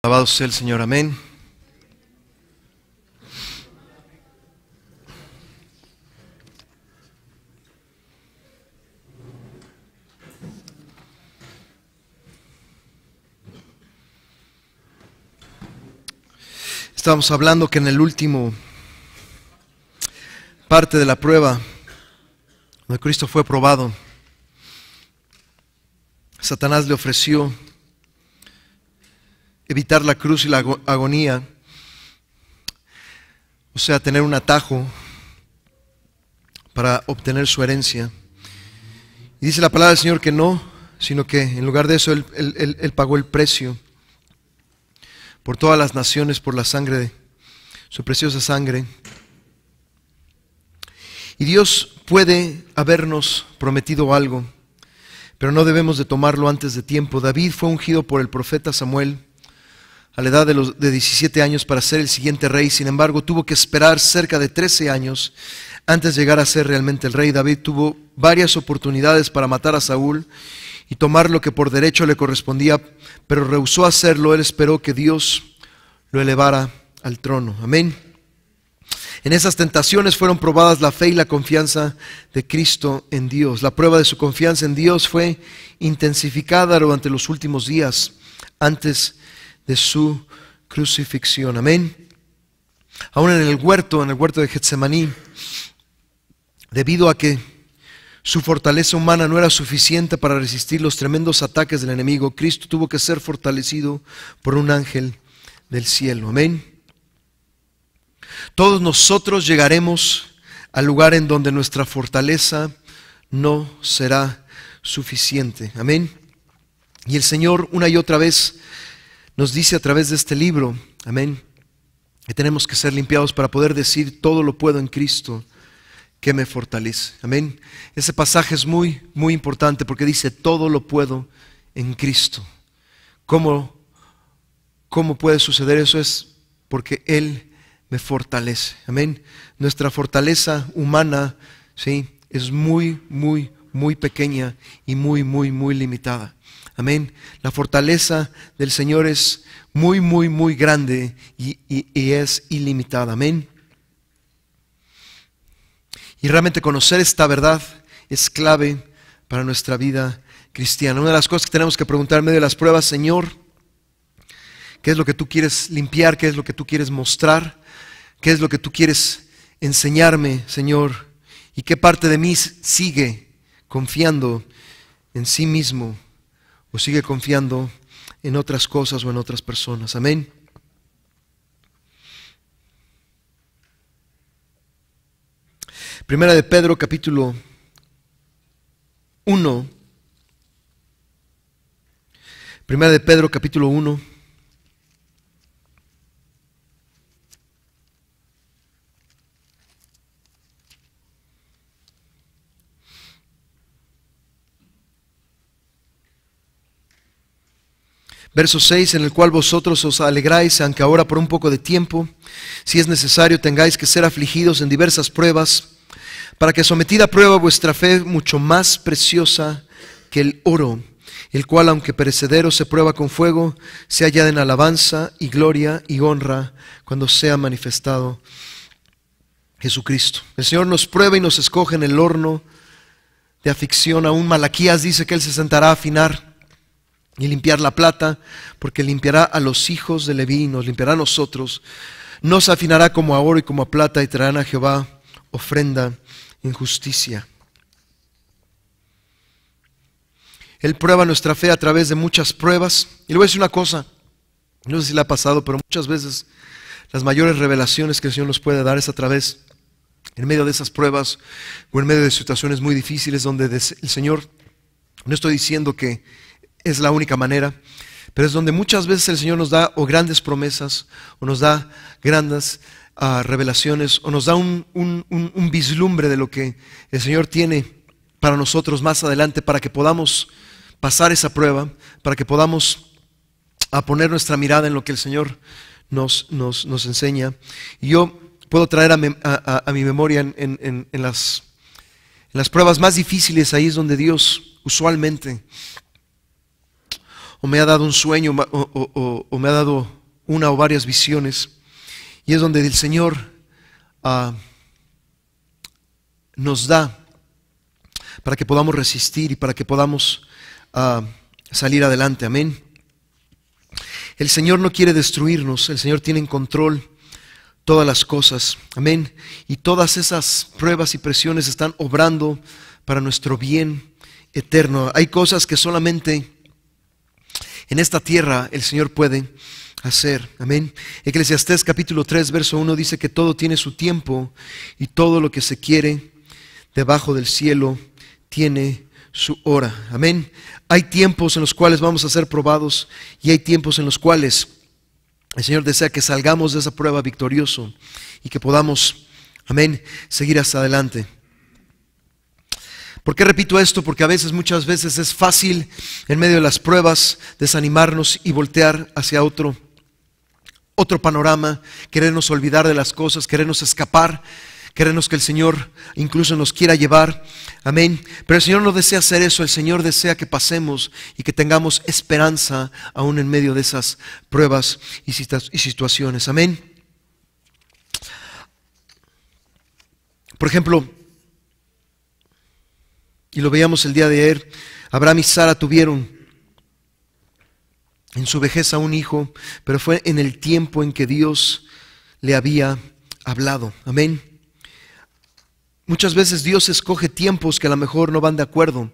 Alabado sea el Señor, amén. Estábamos hablando que en el último parte de la prueba, donde Cristo fue probado, Satanás le ofreció evitar la cruz y la agonía, o sea, tener un atajo para obtener su herencia. Y dice la palabra del Señor que no, sino que en lugar de eso Él pagó el precio por todas las naciones, por la sangre, su preciosa sangre. Y Dios puede habernos prometido algo, pero no debemos de tomarlo antes de tiempo. David fue ungido por el profeta Samuel a la edad de 17 años para ser el siguiente rey. Sin embargo, tuvo que esperar cerca de 13 años antes de llegar a ser realmente el rey. David tuvo varias oportunidades para matar a Saúl y tomar lo que por derecho le correspondía, pero rehusó hacerlo. Él esperó que Dios lo elevara al trono. Amén. En esas tentaciones fueron probadas la fe y la confianza de Cristo en Dios. La prueba de su confianza en Dios fue intensificada durante los últimos días antes de su crucifixión. Amén. Aún en el huerto de Getsemaní, debido a que su fortaleza humana no era suficiente para resistir los tremendos ataques del enemigo, Cristo tuvo que ser fortalecido por un ángel del cielo. Amén. Todos nosotros llegaremos al lugar en donde nuestra fortaleza no será suficiente. Amén. Y el Señor una y otra vez nos dice a través de este libro, amén, que tenemos que ser limpiados para poder decir: todo lo puedo en Cristo que me fortalece. Amén. Ese pasaje es muy, muy importante porque dice: todo lo puedo en Cristo. ¿Cómo puede suceder eso? Es porque Él me fortalece. Amén. Nuestra fortaleza humana, sí, es muy, muy, muy pequeña y muy, muy, muy limitada. Amén. La fortaleza del Señor es muy, muy, muy grande y es ilimitada. Amén. Y realmente conocer esta verdad es clave para nuestra vida cristiana. Una de las cosas que tenemos que preguntar en medio de las pruebas: Señor, ¿qué es lo que tú quieres limpiar? ¿Qué es lo que tú quieres mostrar? ¿Qué es lo que tú quieres enseñarme, Señor? ¿Y qué parte de mí sigue confiando en sí mismo o sigue confiando en otras cosas o en otras personas? Amén. Primera de Pedro, capítulo 1. Primera de Pedro, capítulo 1. Verso 6, en el cual vosotros os alegráis, aunque ahora por un poco de tiempo, si es necesario, tengáis que ser afligidos en diversas pruebas, para que sometida a prueba vuestra fe, mucho más preciosa que el oro, el cual aunque perecedero se prueba con fuego, se halla en alabanza y gloria y honra cuando sea manifestado Jesucristo. El Señor nos prueba y nos escoge en el horno de aflicción. Aún Malaquías dice que Él se sentará a afinar y limpiar la plata, porque limpiará a los hijos de Leví, nos limpiará a nosotros, nos afinará como a oro y como a plata, y traerán a Jehová ofrenda en justicia. Él prueba nuestra fe a través de muchas pruebas. Y le voy a decir una cosa, no sé si le ha pasado, pero muchas veces las mayores revelaciones que el Señor nos puede dar es a través, en medio de esas pruebas o en medio de situaciones muy difíciles donde el Señor, no estoy diciendo que es la única manera, pero es donde muchas veces el Señor nos da o grandes promesas, o nos da grandes revelaciones, o nos da un vislumbre de lo que el Señor tiene para nosotros más adelante, para que podamos pasar esa prueba, para que podamos poner nuestra mirada en lo que el Señor nos enseña. Y yo puedo traer a mi memoria en las pruebas más difíciles. Ahí es donde Dios usualmente o me ha dado un sueño o me ha dado una o varias visiones, y es donde el Señor nos da para que podamos resistir y para que podamos salir adelante. Amén. El Señor no quiere destruirnos, el Señor tiene en control todas las cosas. Amén. Y todas esas pruebas y presiones están obrando para nuestro bien eterno. Hay cosas que solamente en esta tierra el Señor puede hacer. Amén. Eclesiastés capítulo 3 verso 1 dice que todo tiene su tiempo y todo lo que se quiere debajo del cielo tiene su hora. Amén. Hay tiempos en los cuales vamos a ser probados y hay tiempos en los cuales el Señor desea que salgamos de esa prueba victorioso y que podamos, amén, seguir hacia adelante. ¿Por qué repito esto? Porque muchas veces es fácil en medio de las pruebas desanimarnos y voltear hacia otro panorama, querernos olvidar de las cosas, querernos escapar, querernos que el Señor incluso nos quiera llevar. Amén. Pero el Señor no desea hacer eso. El Señor desea que pasemos y que tengamos esperanza aún en medio de esas pruebas y situaciones. Amén. Por ejemplo, y lo veíamos el día de ayer, Abraham y Sara tuvieron en su vejez a un hijo, pero fue en el tiempo en que Dios le había hablado. Amén. Muchas veces Dios escoge tiempos que a lo mejor no van de acuerdo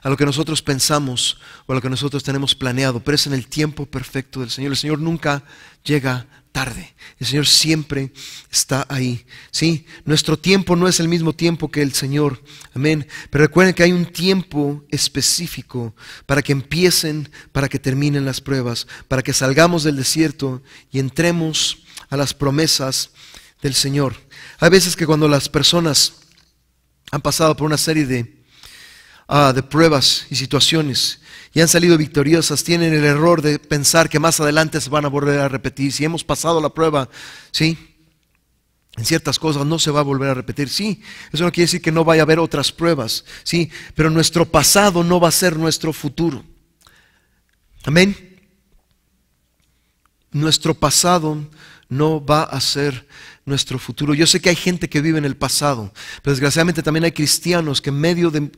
a lo que nosotros pensamos o a lo que nosotros tenemos planeado, pero es en el tiempo perfecto del Señor. El Señor nunca llega tarde. El Señor siempre está ahí. ¿Sí? Nuestro tiempo no es el mismo tiempo que el Señor. Amén. Pero recuerden que hay un tiempo específico para que empiecen, para que terminen las pruebas, para que salgamos del desierto y entremos a las promesas del Señor. Hay veces que cuando las personas han pasado por una serie de pruebas y situaciones y han salido victoriosas, tienen el error de pensar que más adelante se van a volver a repetir. Si hemos pasado la prueba, ¿sí?, en ciertas cosas no se va a volver a repetir. Sí, eso no quiere decir que no vaya a haber otras pruebas, sí, pero nuestro pasado no va a ser nuestro futuro. Amén. Nuestro pasado no va a ser nuestro futuro. Yo sé que hay gente que vive en el pasado, pero desgraciadamente también hay cristianos que en medio de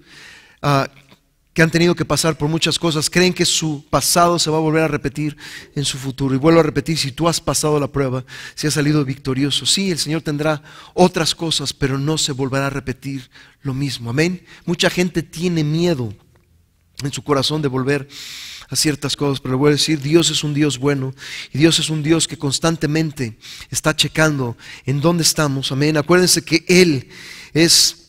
que han tenido que pasar por muchas cosas, creen que su pasado se va a volver a repetir en su futuro. Y vuelvo a repetir, si tú has pasado la prueba, si has salido victorioso, sí, el Señor tendrá otras cosas, pero no se volverá a repetir lo mismo. Amén. Mucha gente tiene miedo en su corazón de volver a ciertas cosas, pero le voy a decir, Dios es un Dios bueno y Dios es un Dios que constantemente está checando en dónde estamos. Amén. Acuérdense que Él es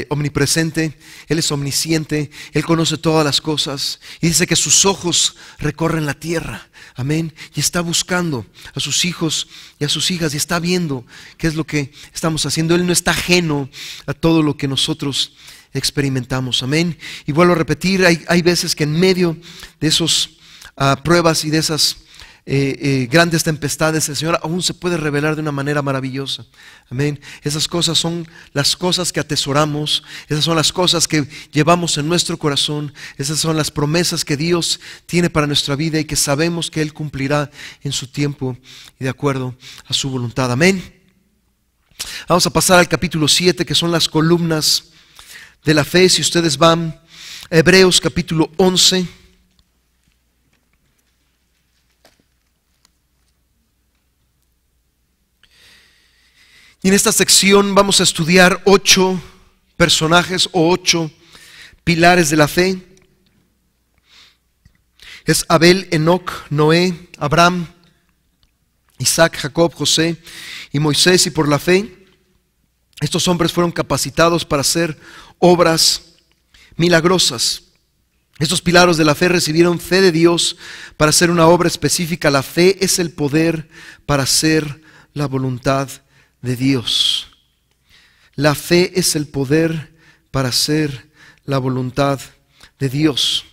omnipresente, Él es omnisciente, Él conoce todas las cosas y dice que sus ojos recorren la tierra. Amén. Y está buscando a sus hijos y a sus hijas y está viendo qué es lo que estamos haciendo. Él no está ajeno a todo lo que nosotros experimentamos. Amén. Y vuelvo a repetir, hay veces que en medio de esas pruebas y de esas grandes tempestades, el Señor aún se puede revelar de una manera maravillosa. Amén. Esas cosas son las cosas que atesoramos, esas son las cosas que llevamos en nuestro corazón, esas son las promesas que Dios tiene para nuestra vida y que sabemos que Él cumplirá en su tiempo y de acuerdo a su voluntad. Amén. Vamos a pasar al capítulo 7, que son las columnas de la fe. Si ustedes van a Hebreos capítulo 11, y en esta sección vamos a estudiar 8 personajes o 8 pilares de la fe. Es Abel, Enoc, Noé, Abraham, Isaac, Jacob, José y Moisés. Y por la fe estos hombres fueron capacitados para hacer obras milagrosas. Estos pilares de la fe recibieron fe de Dios para hacer una obra específica. La fe es el poder para hacer la voluntad de Dios. La fe es el poder para hacer la voluntad de Dios.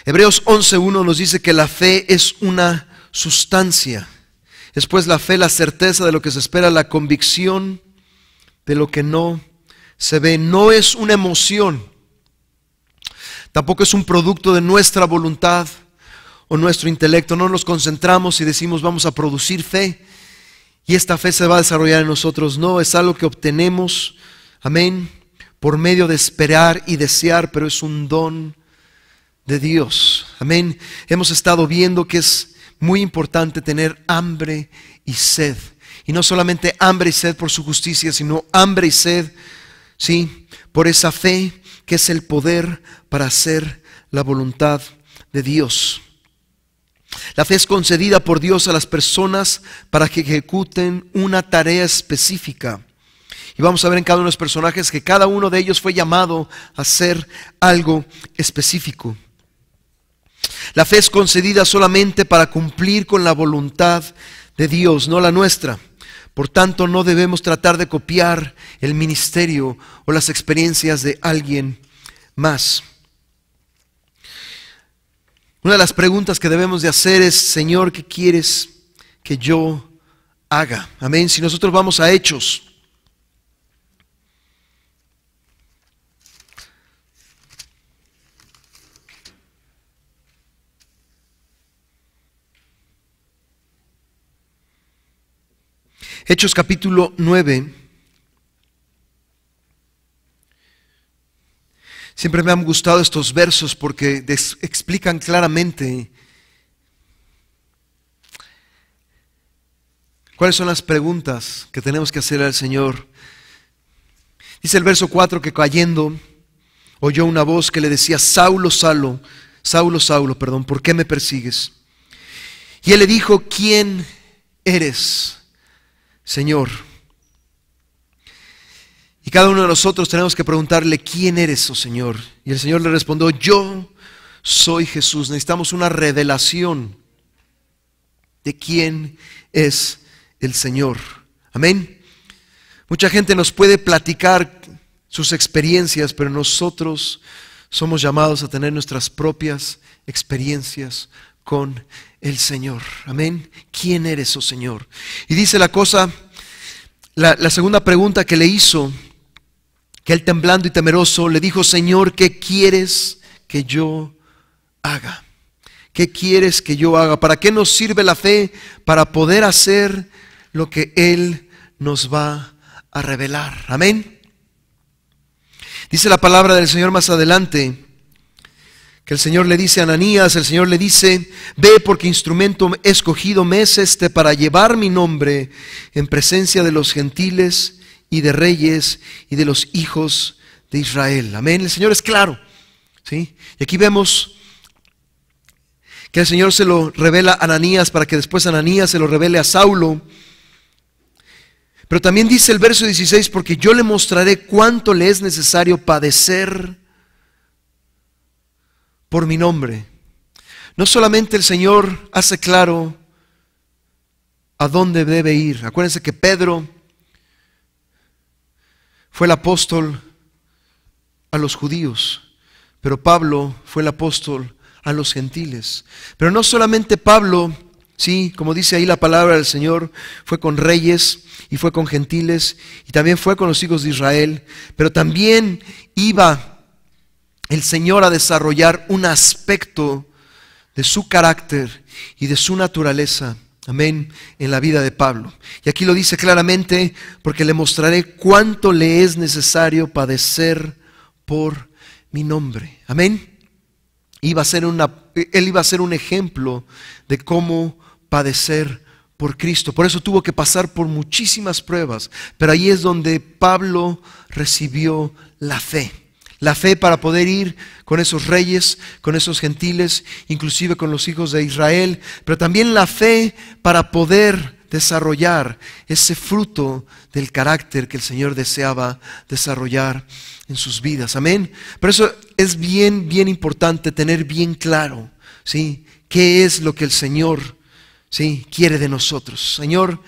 Hebreos 11:1 nos dice que la fe es una sustancia. Es pues la fe la certeza de lo que se espera, la convicción de lo que no se ve. No es una emoción. Tampoco es un producto de nuestra voluntad o nuestro intelecto. No nos concentramos y decimos vamos a producir fe y esta fe se va a desarrollar en nosotros. No, es algo que obtenemos, amén, por medio de esperar y desear, pero es un don de Dios. Amén. Hemos estado viendo que es muy importante tener hambre y sed. Y no solamente hambre y sed por su justicia, sino hambre y sed, sí, por esa fe que es el poder para hacer la voluntad de Dios. La fe es concedida por Dios a las personas para que ejecuten una tarea específica. Y vamos a ver en cada uno de los personajes que cada uno de ellos fue llamado a hacer algo específico. La fe es concedida solamente para cumplir con la voluntad de Dios, no la nuestra. Por tanto, no debemos tratar de copiar el ministerio o las experiencias de alguien más. Una de las preguntas que debemos de hacer es: Señor, ¿qué quieres que yo haga? Amén. Si nosotros vamos a Hechos, Hechos capítulo 9. Siempre me han gustado estos versos porque explican claramente cuáles son las preguntas que tenemos que hacer al Señor. Dice el verso 4 que cayendo oyó una voz que le decía: Saulo, Saulo, ¿por qué me persigues? Y él le dijo: ¿quién eres, Señor? Y cada uno de nosotros tenemos que preguntarle: ¿quién eres, oh Señor? Y el Señor le respondió: yo soy Jesús. Necesitamos una revelación de quién es el Señor. Amén. Mucha gente nos puede platicar sus experiencias, pero nosotros somos llamados a tener nuestras propias experiencias con el Señor. Amén. ¿Quién eres, oh Señor? Y dice la cosa, la segunda pregunta que le hizo, que él, temblando y temeroso, le dijo: Señor, ¿qué quieres que yo haga? ¿Qué quieres que yo haga? ¿Para qué nos sirve la fe? Para poder hacer lo que Él nos va a revelar. Amén. Dice la palabra del Señor más adelante que el Señor le dice a Ananías, el Señor le dice: ve, porque instrumento escogido me es este para llevar mi nombre en presencia de los gentiles y de reyes y de los hijos de Israel. Amén. El Señor es claro, ¿sí? Y aquí vemos que el Señor se lo revela a Ananías para que después Ananías se lo revele a Saulo. Pero también dice el verso 16: porque yo le mostraré cuánto le es necesario padecer por mi nombre. No solamente el Señor hace claro a dónde debe ir. Acuérdense que Pedro fue el apóstol a los judíos, pero Pablo fue el apóstol a los gentiles. Pero no solamente Pablo, sí, como dice ahí la palabra del Señor, fue con reyes y fue con gentiles y también fue con los hijos de Israel, pero también iba el Señor a desarrollar un aspecto de su carácter y de su naturaleza. Amén, en la vida de Pablo. Y aquí lo dice claramente: porque le mostraré cuánto le es necesario padecer por mi nombre. Amén. Él iba a ser un ejemplo de cómo padecer por Cristo. Por eso tuvo que pasar por muchísimas pruebas. Pero ahí es donde Pablo recibió la fe. La fe para poder ir con esos reyes, con esos gentiles, inclusive con los hijos de Israel, pero también la fe para poder desarrollar ese fruto del carácter que el Señor deseaba desarrollar en sus vidas. Amén. Por eso es bien importante tener bien claro, ¿sí?, qué es lo que el Señor, ¿sí?, quiere de nosotros. Señor,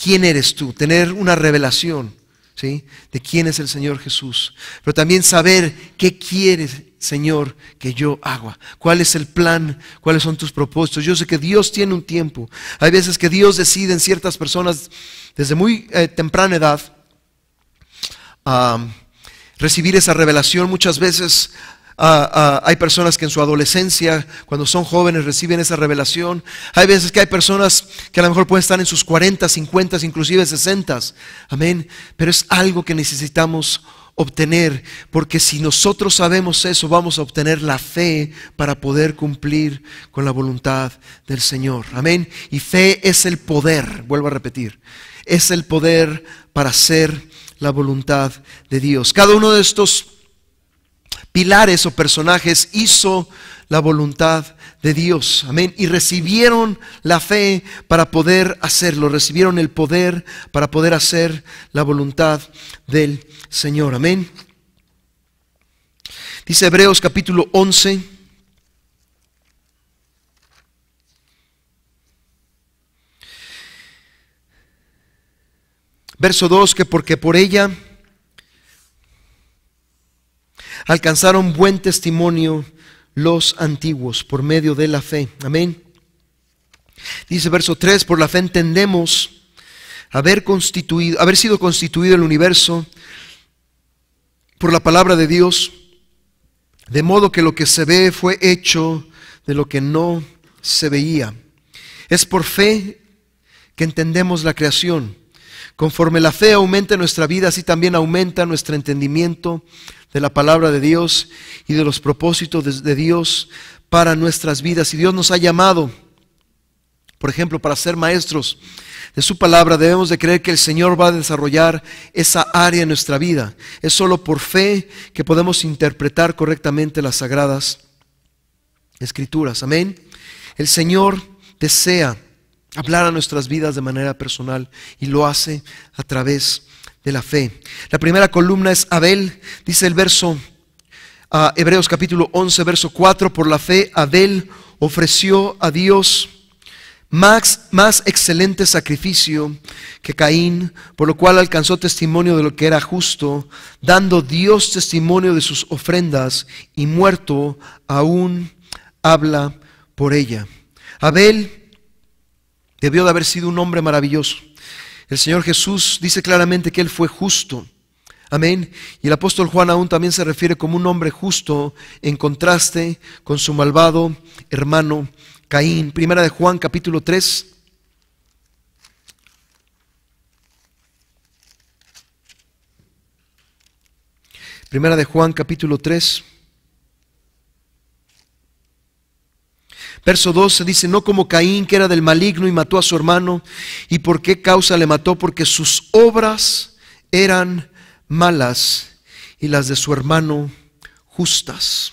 ¿quién eres tú? Tener una revelación, ¿sí?, de quién es el Señor Jesús, pero también saber qué quieres, Señor, que yo haga. ¿Cuál es el plan? ¿Cuáles son tus propósitos? Yo sé que Dios tiene un tiempo. Hay veces que Dios decide en ciertas personas desde muy temprana edad recibir esa revelación. Muchas veces Hay personas que en su adolescencia, cuando son jóvenes, reciben esa revelación. Hay veces que hay personas que a lo mejor pueden estar en sus 40, 50, inclusive 60. Amén. Pero es algo que necesitamos obtener, porque si nosotros sabemos eso, vamos a obtener la fe para poder cumplir con la voluntad del Señor. Amén. Y fe es el poder, vuelvo a repetir, es el poder para hacer la voluntad de Dios. Cada uno de estos pilares o personajes hizo la voluntad de Dios, amén, y recibieron la fe para poder hacerlo, recibieron el poder para poder hacer la voluntad del Señor, amén. Dice Hebreos capítulo 11, verso 2, que porque por ella alcanzaron buen testimonio los antiguos por medio de la fe. Amén. Dice verso 3, por la fe entendemos haber sido constituido el universo por la palabra de Dios, de modo que lo que se ve fue hecho de lo que no se veía. Es por fe que entendemos la creación. Conforme la fe aumenta en nuestra vida, así también aumenta nuestro entendimiento de la palabra de Dios y de los propósitos de Dios para nuestras vidas. Y Dios nos ha llamado, por ejemplo, para ser maestros de su palabra. Debemos de creer que el Señor va a desarrollar esa área en nuestra vida. Es solo por fe que podemos interpretar correctamente las sagradas Escrituras. Amén. El Señor desea hablar a nuestras vidas de manera personal y lo hace a través de la fe. La primera columna es Abel, dice el verso, Hebreos capítulo 11, verso 4, por la fe Abel ofreció a Dios más excelente sacrificio que Caín, por lo cual alcanzó testimonio de lo que era justo, dando Dios testimonio de sus ofrendas, y muerto aún habla por ella. Abel debió de haber sido un hombre maravilloso. El Señor Jesús dice claramente que Él fue justo. Amén. Y el apóstol Juan aún también se refiere como un hombre justo en contraste con su malvado hermano Caín. Primera de Juan capítulo 3. Primera de Juan capítulo 3. Verso 12 dice, no como Caín, que era del maligno y mató a su hermano. ¿Y por qué causa le mató? Porque sus obras eran malas y las de su hermano justas.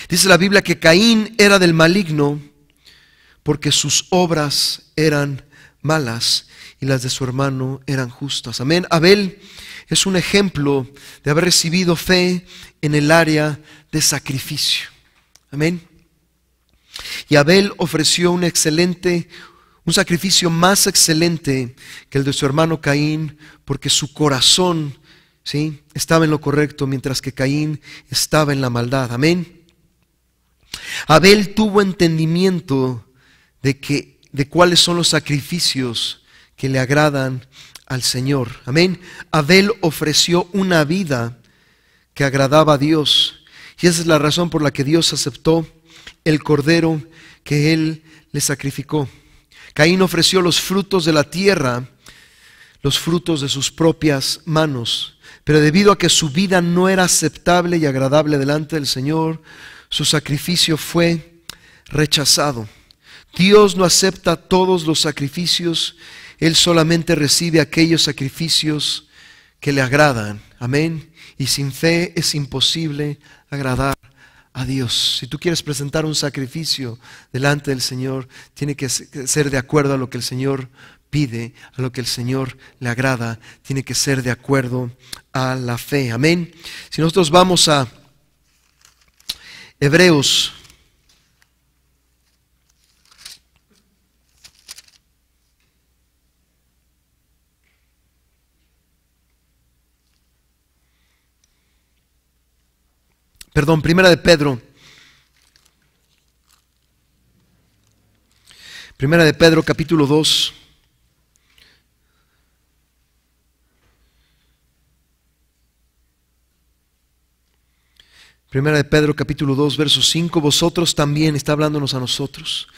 Dice la Biblia que Caín era del maligno porque sus obras eran malas y las de su hermano eran justas. Amén. Abel es un ejemplo de haber recibido fe en el área de sacrificio. Amén. Y Abel ofreció un sacrificio más excelente que el de su hermano Caín, porque su corazón, ¿sí?, estaba en lo correcto, mientras que Caín estaba en la maldad. Amén. Abel tuvo entendimiento de cuáles son los sacrificios que le agradan al Señor. Amén. Abel ofreció una vida que agradaba a Dios. Y esa es la razón por la que Dios aceptó el cordero que Él le sacrificó. Caín ofreció los frutos de la tierra, los frutos de sus propias manos. Pero debido a que su vida no era aceptable y agradable delante del Señor, su sacrificio fue rechazado. Dios no acepta todos los sacrificios. Él solamente recibe aquellos sacrificios que le agradan. Amén. Y sin fe es imposible agradar a Dios. Si tú quieres presentar un sacrificio delante del Señor, tiene que ser de acuerdo a lo que el Señor pide, a lo que el Señor le agrada. Tiene que ser de acuerdo a la fe. Amén. Si nosotros vamos a Hebreos Primera de Pedro. Primera de Pedro, capítulo 2. Primera de Pedro capítulo 2, verso 5, vosotros también, está hablándonos a nosotros.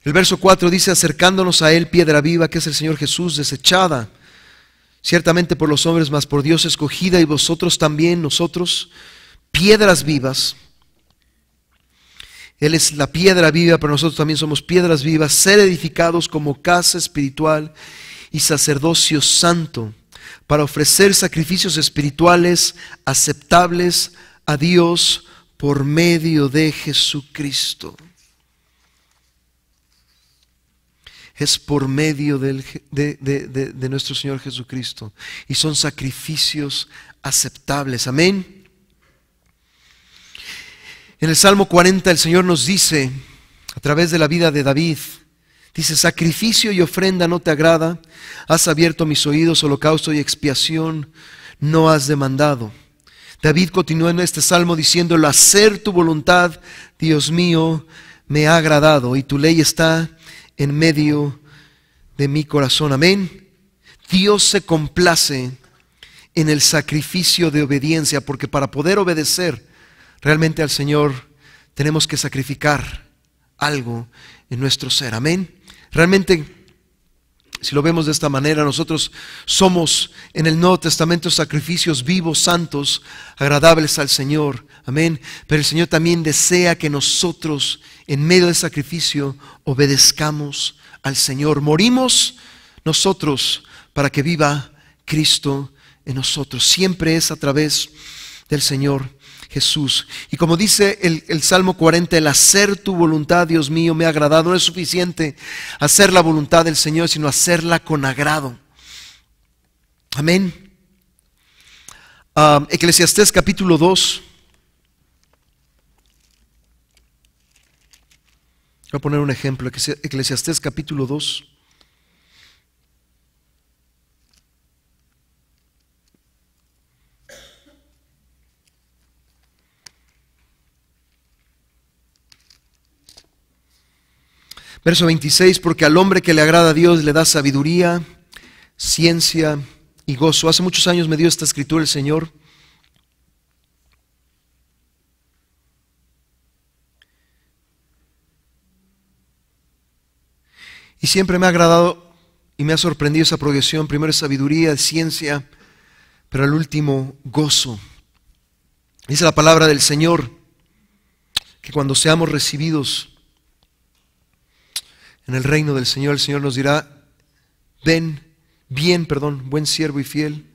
El verso 4 dice, acercándonos a Él, piedra viva, que es el Señor Jesús, desechada ciertamente por los hombres, mas por Dios escogida, y vosotros también, nosotros, piedras vivas. Él es la piedra viva, pero nosotros también somos piedras vivas, ser edificados como casa espiritual y sacerdocio santo, para ofrecer sacrificios espirituales aceptables a Dios por medio de Jesucristo. Es por medio de nuestro Señor Jesucristo. Y son sacrificios aceptables. Amén. En el Salmo 40 el Señor nos dice, a través de la vida de David, dice, sacrificio y ofrenda no te agrada, has abierto mis oídos, holocausto y expiación no has demandado. David continúa en este salmo diciéndolo, hacer tu voluntad, Dios mío, me ha agradado, y tu ley está en medio de mi corazón. Amén. Dios se complace en el sacrificio de obediencia, porque para poder obedecer realmente al Señor tenemos que sacrificar algo en nuestro ser. Amén. Realmente, si lo vemos de esta manera, nosotros somos en el Nuevo Testamento sacrificios vivos, santos, agradables al Señor. Amén. Pero el Señor también desea que nosotros, en medio del sacrificio, obedezcamos al Señor. Morimos nosotros para que viva Cristo en nosotros. Siempre es a través del Señor Jesús. Y como dice el Salmo 40, el hacer tu voluntad, Dios mío, me ha agradado. No es suficiente hacer la voluntad del Señor, sino hacerla con agrado. Amén. Eclesiastés capítulo 2. Voy a poner un ejemplo. Eclesiastés capítulo 2. Verso 26, porque al hombre que le agrada a Dios le da sabiduría, ciencia y gozo. Hace muchos años me dio esta escritura el Señor. Y siempre me ha agradado y me ha sorprendido esa progresión. Primero es sabiduría, ciencia, pero al último gozo. Dice la palabra del Señor que cuando seamos recibidos en el reino del Señor, el Señor nos dirá, buen siervo y fiel,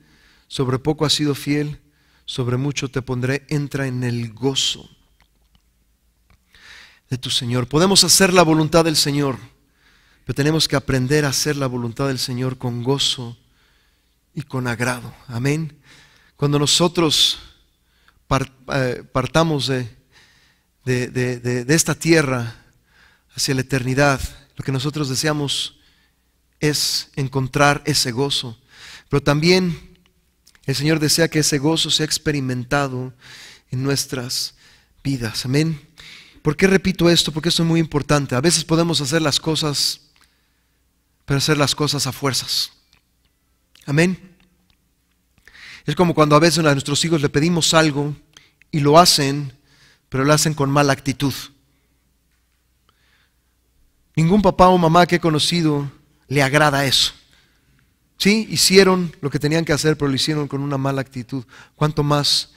sobre poco has sido fiel, sobre mucho te pondré, entra en el gozo de tu Señor. Podemos hacer la voluntad del Señor, pero tenemos que aprender a hacer la voluntad del Señor con gozo y con agrado. Amén. Cuando nosotros partamos de esta tierra hacia la eternidad, lo que nosotros deseamos es encontrar ese gozo. Pero también el Señor desea que ese gozo sea experimentado en nuestras vidas. Amén. ¿Por qué repito esto? Porque esto es muy importante. A veces podemos hacer las cosas, pero hacer las cosas a fuerzas. Amén. Es como cuando a veces a nuestros hijos le pedimos algo y lo hacen, pero lo hacen con mala actitud. Ningún papá o mamá que he conocido le agrada eso. Sí, hicieron lo que tenían que hacer, pero lo hicieron con una mala actitud. ¿Cuánto más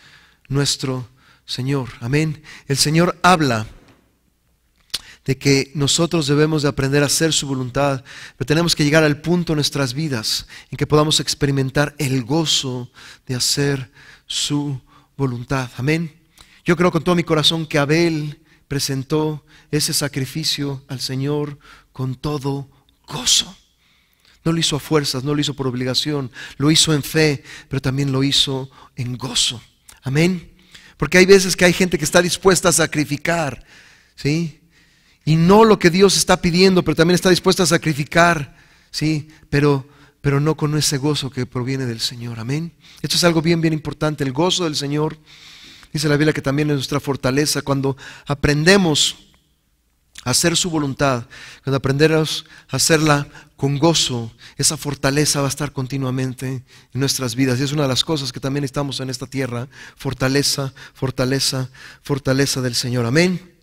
nuestro Señor? Amén. El Señor habla de que nosotros debemos de aprender a hacer su voluntad, pero tenemos que llegar al punto en nuestras vidas en que podamos experimentar el gozo de hacer su voluntad. Amén. Yo creo con todo mi corazón que Abel presentó ese sacrificio al Señor con todo gozo. No lo hizo a fuerzas, no lo hizo por obligación, lo hizo en fe, pero también lo hizo en gozo. Amén. Porque hay veces que hay gente que está dispuesta a sacrificar, ¿sí? Y no lo que Dios está pidiendo, pero también está dispuesta a sacrificar, ¿sí? Pero no con ese gozo que proviene del Señor. Amén. Esto es algo bien importante. El gozo del Señor, dice la Biblia, que también es nuestra fortaleza. Cuando aprendemos a hacer su voluntad, cuando aprendemos a hacerla con gozo, esa fortaleza va a estar continuamente en nuestras vidas. Y es una de las cosas que también estamos en esta tierra, fortaleza, fortaleza, fortaleza del Señor. Amén.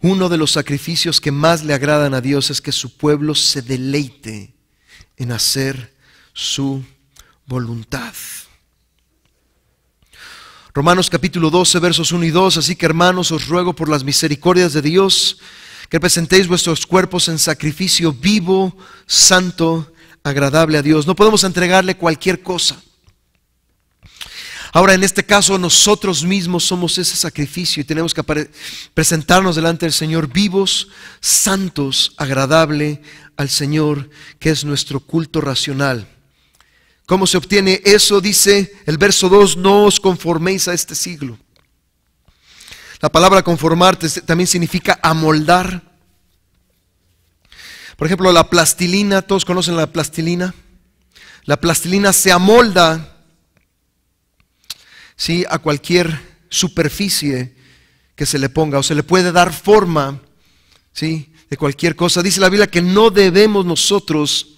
Uno de los sacrificios que más le agradan a Dios es que su pueblo se deleite en hacer su voluntad. Romanos capítulo 12, versos 1 y 2. Así que, hermanos, os ruego por las misericordias de Dios que presentéis vuestros cuerpos en sacrificio vivo, santo, agradable a Dios. No podemos entregarle cualquier cosa. Ahora, en este caso, nosotros mismos somos ese sacrificio y tenemos que presentarnos delante del Señor vivos, santos, agradable al Señor, que es nuestro culto racional. ¿Cómo se obtiene eso? Dice el verso 2, no os conforméis a este siglo. La palabra conformar también significa amoldar. Por ejemplo, la plastilina, ¿todos conocen la plastilina? La plastilina se amolda, ¿sí?, a cualquier superficie que se le ponga, o se le puede dar forma, ¿sí?, de cualquier cosa. Dice la Biblia que no debemos nosotros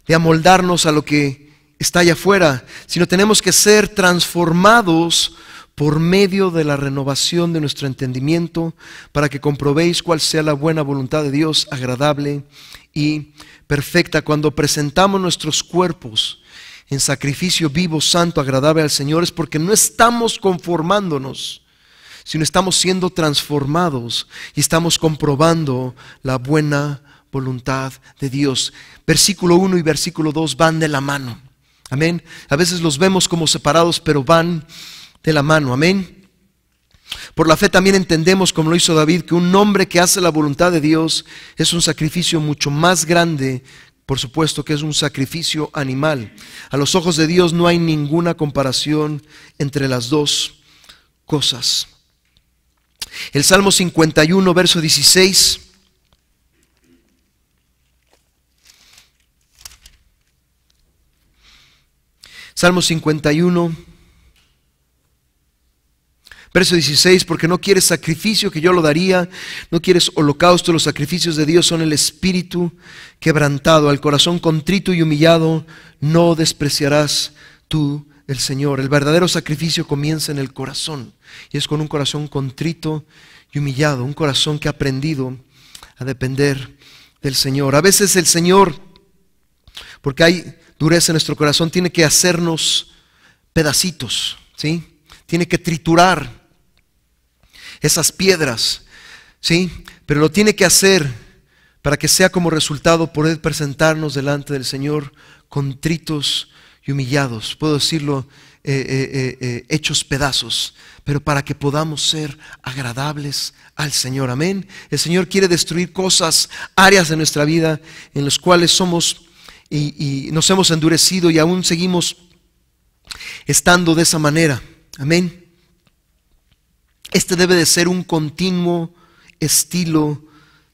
de amoldarnos a lo que está allá afuera, sino tenemos que ser transformados por medio de la renovación de nuestro entendimiento, para que comprobéis cuál sea la buena voluntad de Dios, agradable y perfecta. Cuando presentamos nuestros cuerpos en sacrificio vivo, santo, agradable al Señor, es porque no estamos conformándonos, sino estamos siendo transformados y estamos comprobando la buena voluntad de Dios. Versículo 1 y versículo 2 van de la mano. Amén. A veces los vemos como separados, pero van de la mano. Amén. Por la fe también entendemos, como lo hizo David, que un hombre que hace la voluntad de Dios es un sacrificio mucho más grande, por supuesto, que es un sacrificio animal. A los ojos de Dios no hay ninguna comparación entre las dos cosas. El Salmo 51, verso 16. Salmo 51, verso 16, porque no quieres sacrificio que yo lo daría, no quieres holocausto, los sacrificios de Dios son el espíritu quebrantado, al corazón contrito y humillado no despreciarás tú el Señor. El verdadero sacrificio comienza en el corazón, y es con un corazón contrito y humillado, un corazón que ha aprendido a depender del Señor. A veces el Señor, porque hay dureza en nuestro corazón, tiene que hacernos pedacitos, ¿sí? Tiene que triturar esas piedras, ¿sí? Pero lo tiene que hacer para que sea como resultado poder presentarnos delante del Señor contritos y humillados. Puedo decirlo, hechos pedazos, pero para que podamos ser agradables al Señor. Amén. El Señor quiere destruir cosas, áreas de nuestra vida en las cuales somos y nos hemos endurecido y aún seguimos estando de esa manera. Amén. Este debe de ser un continuo estilo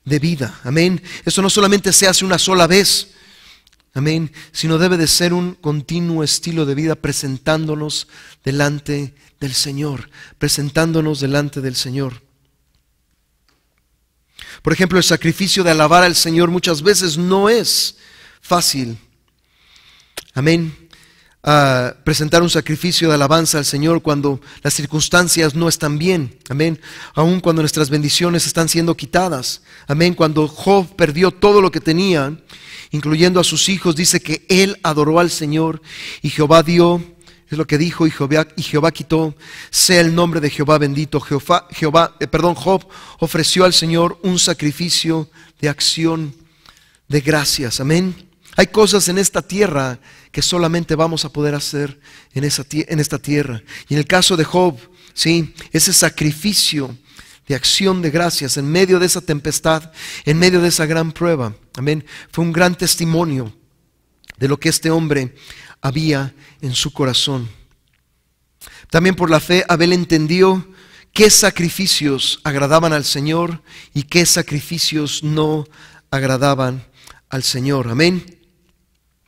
de vida. Amén. Eso no solamente se hace una sola vez. Amén. Sino debe de ser un continuo estilo de vida, presentándonos delante del Señor. Presentándonos delante del Señor. Por ejemplo, el sacrificio de alabar al Señor muchas veces no es fácil. Amén. Presentar un sacrificio de alabanza al Señor cuando las circunstancias no están bien. Amén. Aun cuando nuestras bendiciones están siendo quitadas. Amén. Cuando Job perdió todo lo que tenía, incluyendo a sus hijos, dice que él adoró al Señor y Jehová dio, es lo que dijo, y Jehová quitó. Sea el nombre de Jehová bendito. Job ofreció al Señor un sacrificio de acción de gracias. Amén. Hay cosas en esta tierra que solamente vamos a poder hacer en esta tierra. Y en el caso de Job, sí, ese sacrificio de acción de gracias en medio de esa tempestad, en medio de esa gran prueba, amén, fue un gran testimonio de lo que este hombre había en su corazón. También por la fe Abel entendió qué sacrificios agradaban al Señor y qué sacrificios no agradaban al Señor. Amén.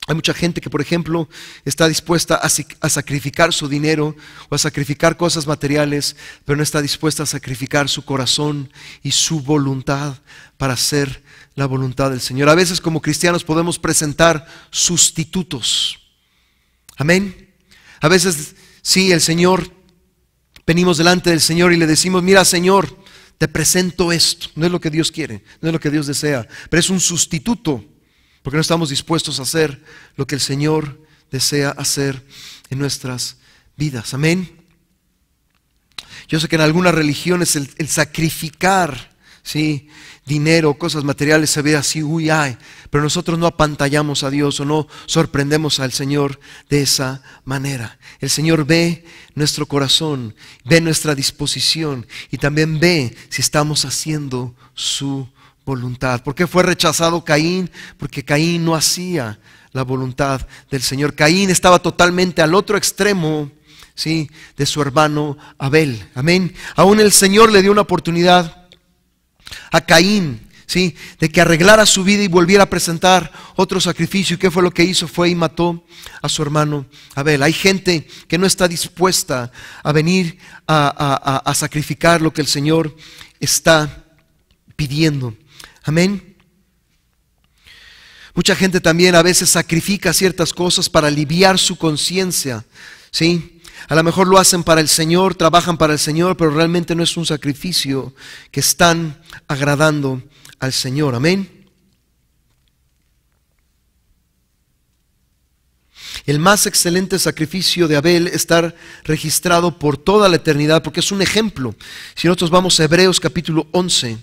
Hay mucha gente que, por ejemplo, está dispuesta a sacrificar su dinero o a sacrificar cosas materiales, pero no está dispuesta a sacrificar su corazón y su voluntad para hacer la voluntad del Señor. A veces como cristianos podemos presentar sustitutos. Amén. A veces sí, el Señor, venimos delante del Señor y le decimos: mira, Señor, te presento esto. No es lo que Dios quiere, no es lo que Dios desea, pero es un sustituto, porque no estamos dispuestos a hacer lo que el Señor desea hacer en nuestras vidas. Amén. Yo sé que en algunas religiones el sacrificar, ¿sí?, dinero, cosas materiales, se ve así, uy, ay, pero nosotros no apantallamos a Dios o no sorprendemos al Señor de esa manera. El Señor ve nuestro corazón, ve nuestra disposición y también ve si estamos haciendo su voluntad. ¿Por qué fue rechazado Caín? Porque Caín no hacía la voluntad del Señor. Caín estaba totalmente al otro extremo, ¿sí?, de su hermano Abel. Amén. Aún el Señor le dio una oportunidad a Caín, ¿sí?, de que arreglara su vida y volviera a presentar otro sacrificio. ¿Y qué fue lo que hizo? Fue y mató a su hermano Abel. Hay gente que no está dispuesta a venir a sacrificar lo que el Señor está pidiendo. Amén. Mucha gente también a veces sacrifica ciertas cosas para aliviar su conciencia, ¿sí? A lo mejor lo hacen para el Señor, trabajan para el Señor, pero realmente no es un sacrificio que están agradando al Señor. Amén. El más excelente sacrificio de Abel está registrado por toda la eternidad, porque es un ejemplo. Si nosotros vamos a Hebreos capítulo 11.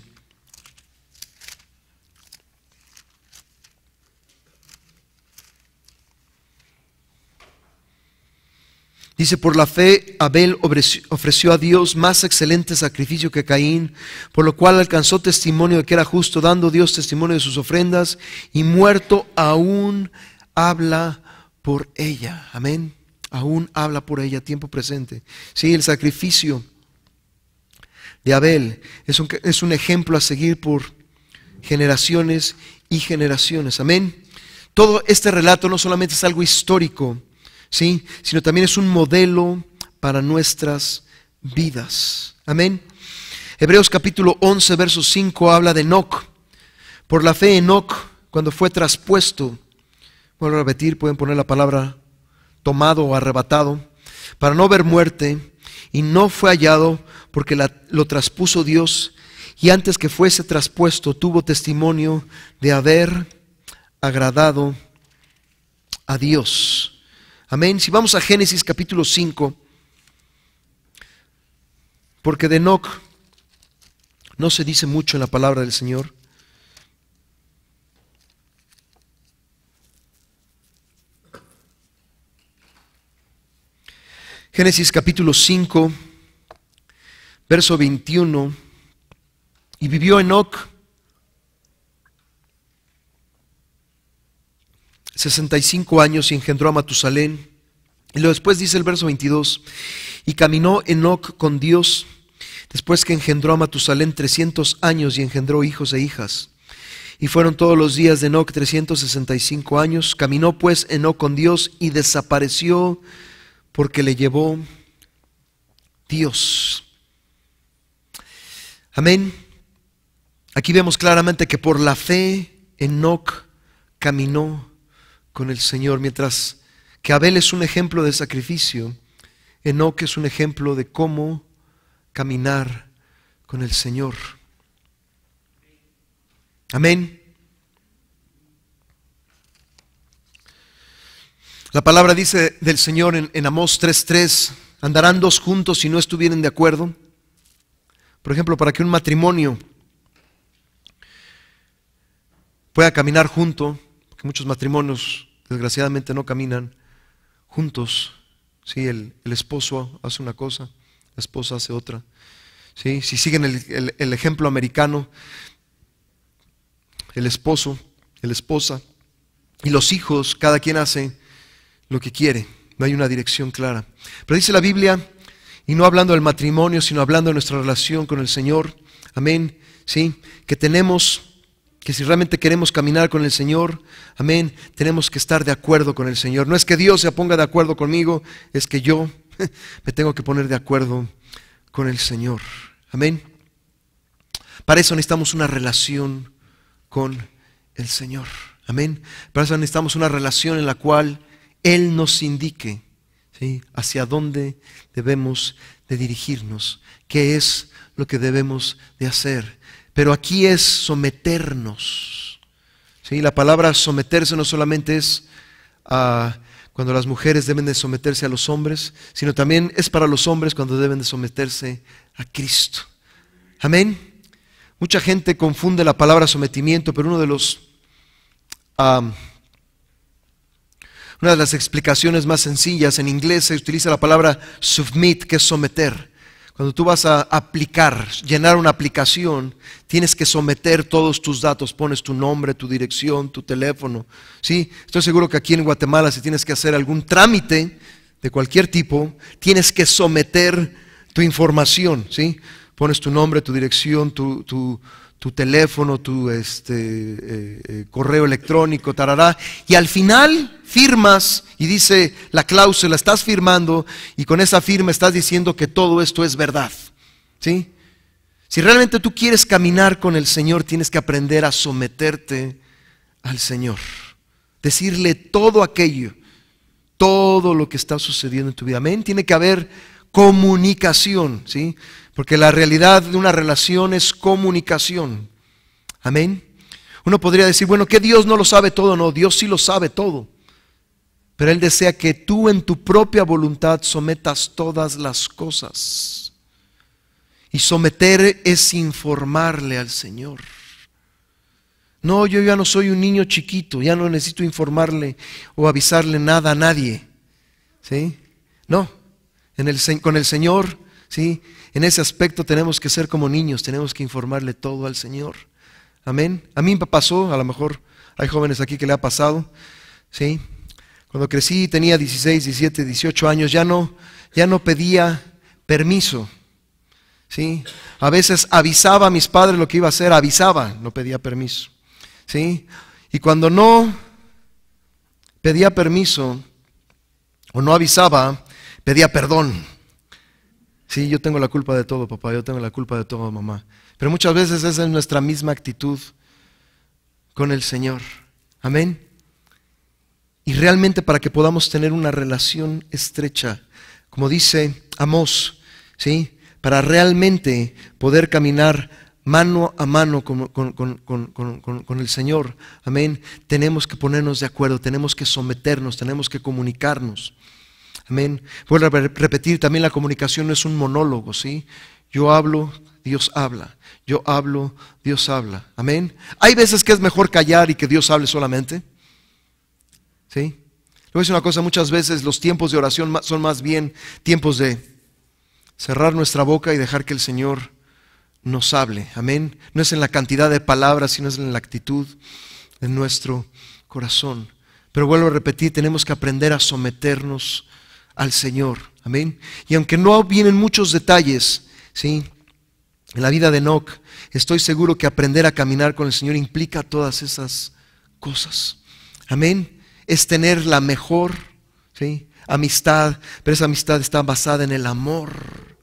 Dice: por la fe Abel ofreció a Dios más excelente sacrificio que Caín, por lo cual alcanzó testimonio de que era justo, dando Dios testimonio de sus ofrendas, y muerto aún habla por ella. Amén. Aún habla por ella, tiempo presente. Sí, el sacrificio de Abel es un ejemplo a seguir por generaciones y generaciones. Amén. Todo este relato no solamente es algo histórico, ¿sí?, sino también es un modelo para nuestras vidas. Amén. Hebreos capítulo 11, verso 5 habla de Enoc. Por la fe Enoc, cuando fue traspuesto, vuelvo a repetir, pueden poner la palabra tomado o arrebatado, para no ver muerte, y no fue hallado porque lo traspuso Dios, y antes que fuese traspuesto tuvo testimonio de haber agradado a Dios. Amén. Si vamos a Génesis capítulo 5, porque de Enoc no se dice mucho en la palabra del Señor. Génesis capítulo 5, verso 21. Y vivió Enoc 65 años y engendró a Matusalén. Y luego después dice el verso 22: y caminó Enoc con Dios después que engendró a Matusalén 300 años y engendró hijos e hijas. Y fueron todos los días de Enoc 365 años. Caminó pues Enoc con Dios y desapareció porque le llevó Dios. Amén. Aquí vemos claramente que por la fe Enoc caminó con el Señor, mientras que Abel es un ejemplo de sacrificio, Enoc es un ejemplo de cómo caminar con el Señor. Amén. La palabra dice del Señor en Amós 3:3: andarán dos juntos si no estuvieren de acuerdo. Por ejemplo, para que un matrimonio pueda caminar junto, porque muchos matrimonios desgraciadamente no caminan juntos, ¿sí? El esposo hace una cosa, la esposa hace otra, ¿sí? Si siguen el ejemplo americano, el esposo, la esposa y los hijos, cada quien hace lo que quiere, no hay una dirección clara. Pero dice la Biblia, y no hablando del matrimonio, sino hablando de nuestra relación con el Señor, amén, ¿sí?, que tenemos que si realmente queremos caminar con el Señor, amén, tenemos que estar de acuerdo con el Señor. No es que Dios se ponga de acuerdo conmigo, es que yo me tengo que poner de acuerdo con el Señor. Amén. Para eso necesitamos una relación con el Señor. Amén. Para eso necesitamos una relación en la cual Él nos indique, ¿sí?, hacia dónde debemos de dirigirnos, qué es lo que debemos de hacer. Pero aquí es someternos. ¿Sí? La palabra someterse no solamente es cuando las mujeres deben de someterse a los hombres, sino también es para los hombres cuando deben de someterse a Cristo. Amén. Mucha gente confunde la palabra sometimiento, pero una de las explicaciones más sencillas, en inglés se utiliza la palabra submit, que es someter. Cuando tú vas a llenar una aplicación, tienes que someter todos tus datos, pones tu nombre, tu dirección, tu teléfono. ¿Sí? Estoy seguro que aquí en Guatemala, si tienes que hacer algún trámite de cualquier tipo, tienes que someter tu información. ¿Sí? Pones tu nombre, tu dirección, tu teléfono, tu correo electrónico, tarará, y al final firmas y dice la cláusula, estás firmando y con esa firma estás diciendo que todo esto es verdad. ¿Sí? Si realmente tú quieres caminar con el Señor, tienes que aprender a someterte al Señor, decirle todo aquello, todo lo que está sucediendo en tu vida. Amén. Tiene que haber comunicación, ¿sí? Porque la realidad de una relación es comunicación. Amén. Uno podría decir, bueno, que Dios no lo sabe todo. No, Dios sí lo sabe todo. Pero Él desea que tú en tu propia voluntad sometas todas las cosas. Y someter es informarle al Señor. No, yo ya no soy un niño chiquito, ya no necesito informarle o avisarle nada a nadie. ¿Sí? No, con el Señor, ¿sí?, en ese aspecto tenemos que ser como niños, tenemos que informarle todo al Señor. Amén. A mí me pasó, a lo mejor hay jóvenes aquí que le ha pasado, ¿sí? Cuando crecí, tenía 16, 17, 18 años, ya no pedía permiso, ¿sí? A veces avisaba a mis padres lo que iba a hacer, avisaba, no pedía permiso, ¿sí? Y cuando no pedía permiso o no avisaba, pedía perdón. Sí, yo tengo la culpa de todo, papá, yo tengo la culpa de todo, mamá. Pero muchas veces esa es nuestra misma actitud con el Señor. Amén. Y realmente para que podamos tener una relación estrecha, como dice Amós, ¿sí?, para realmente poder caminar mano a mano con el Señor, amén, tenemos que ponernos de acuerdo, tenemos que someternos, tenemos que comunicarnos. Amén. Vuelvo a repetir, también la comunicación no es un monólogo, ¿sí? Yo hablo, Dios habla. Yo hablo, Dios habla. Amén. Hay veces que es mejor callar y que Dios hable solamente. ¿Sí? Le voy a decir una cosa, muchas veces los tiempos de oración son más bien tiempos de cerrar nuestra boca y dejar que el Señor nos hable. Amén. No es en la cantidad de palabras, sino es en la actitud de nuestro corazón. Pero vuelvo a repetir, tenemos que aprender a someternos al Señor, amén. Y aunque no vienen muchos detalles, ¿sí?, en la vida de Enoc, estoy seguro que aprender a caminar con el Señor implica todas esas cosas, amén. Es tener la mejor, ¿sí?, amistad, pero esa amistad está basada en el amor,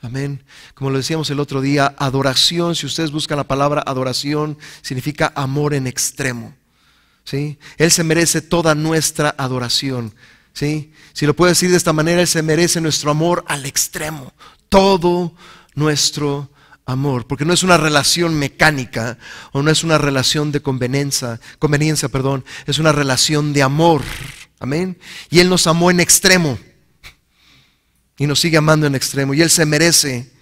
amén. Como lo decíamos el otro día, adoración, si ustedes buscan la palabra adoración, significa amor en extremo, ¿sí? Él se merece toda nuestra adoración. ¿Sí? Si lo puedo decir de esta manera, Él se merece nuestro amor al extremo, todo nuestro amor, porque no es una relación mecánica o no es una relación de conveniencia, es una relación de amor, amén. Y Él nos amó en extremo y nos sigue amando en extremo y Él se merece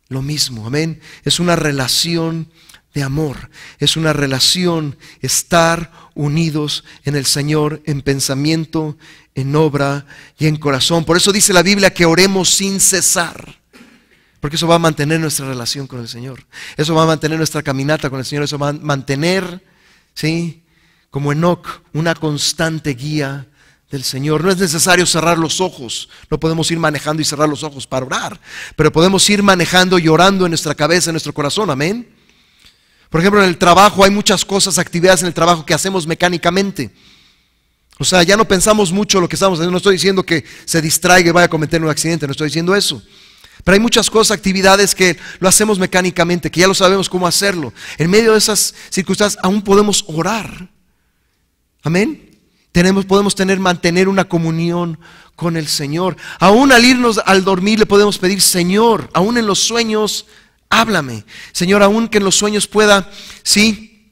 lo mismo, amén. Es una relación de amor, es una relación estar unidos en el Señor en pensamiento, en obra y en corazón. Por eso dice la Biblia que oremos sin cesar, porque eso va a mantener nuestra relación con el Señor, eso va a mantener nuestra caminata con el Señor, eso va a mantener, ¿sí?, como Enoc, una constante guía del Señor. No es necesario cerrar los ojos, no podemos ir manejando y cerrar los ojos para orar, pero podemos ir manejando y orando en nuestra cabeza, en nuestro corazón, amén. Por ejemplo, en el trabajo hay muchas cosas, actividades en el trabajo que hacemos mecánicamente. O sea, ya no pensamos mucho lo que estamos haciendo. No estoy diciendo que se distraiga y vaya a cometer un accidente, no estoy diciendo eso. Pero hay muchas cosas, actividades que lo hacemos mecánicamente, que ya lo sabemos cómo hacerlo. En medio de esas circunstancias aún podemos orar. Amén. Podemos mantener una comunión con el Señor. Aún al irnos al dormir le podemos pedir: Señor, aún en los sueños, háblame. Señor, aún que en los sueños pueda, sí,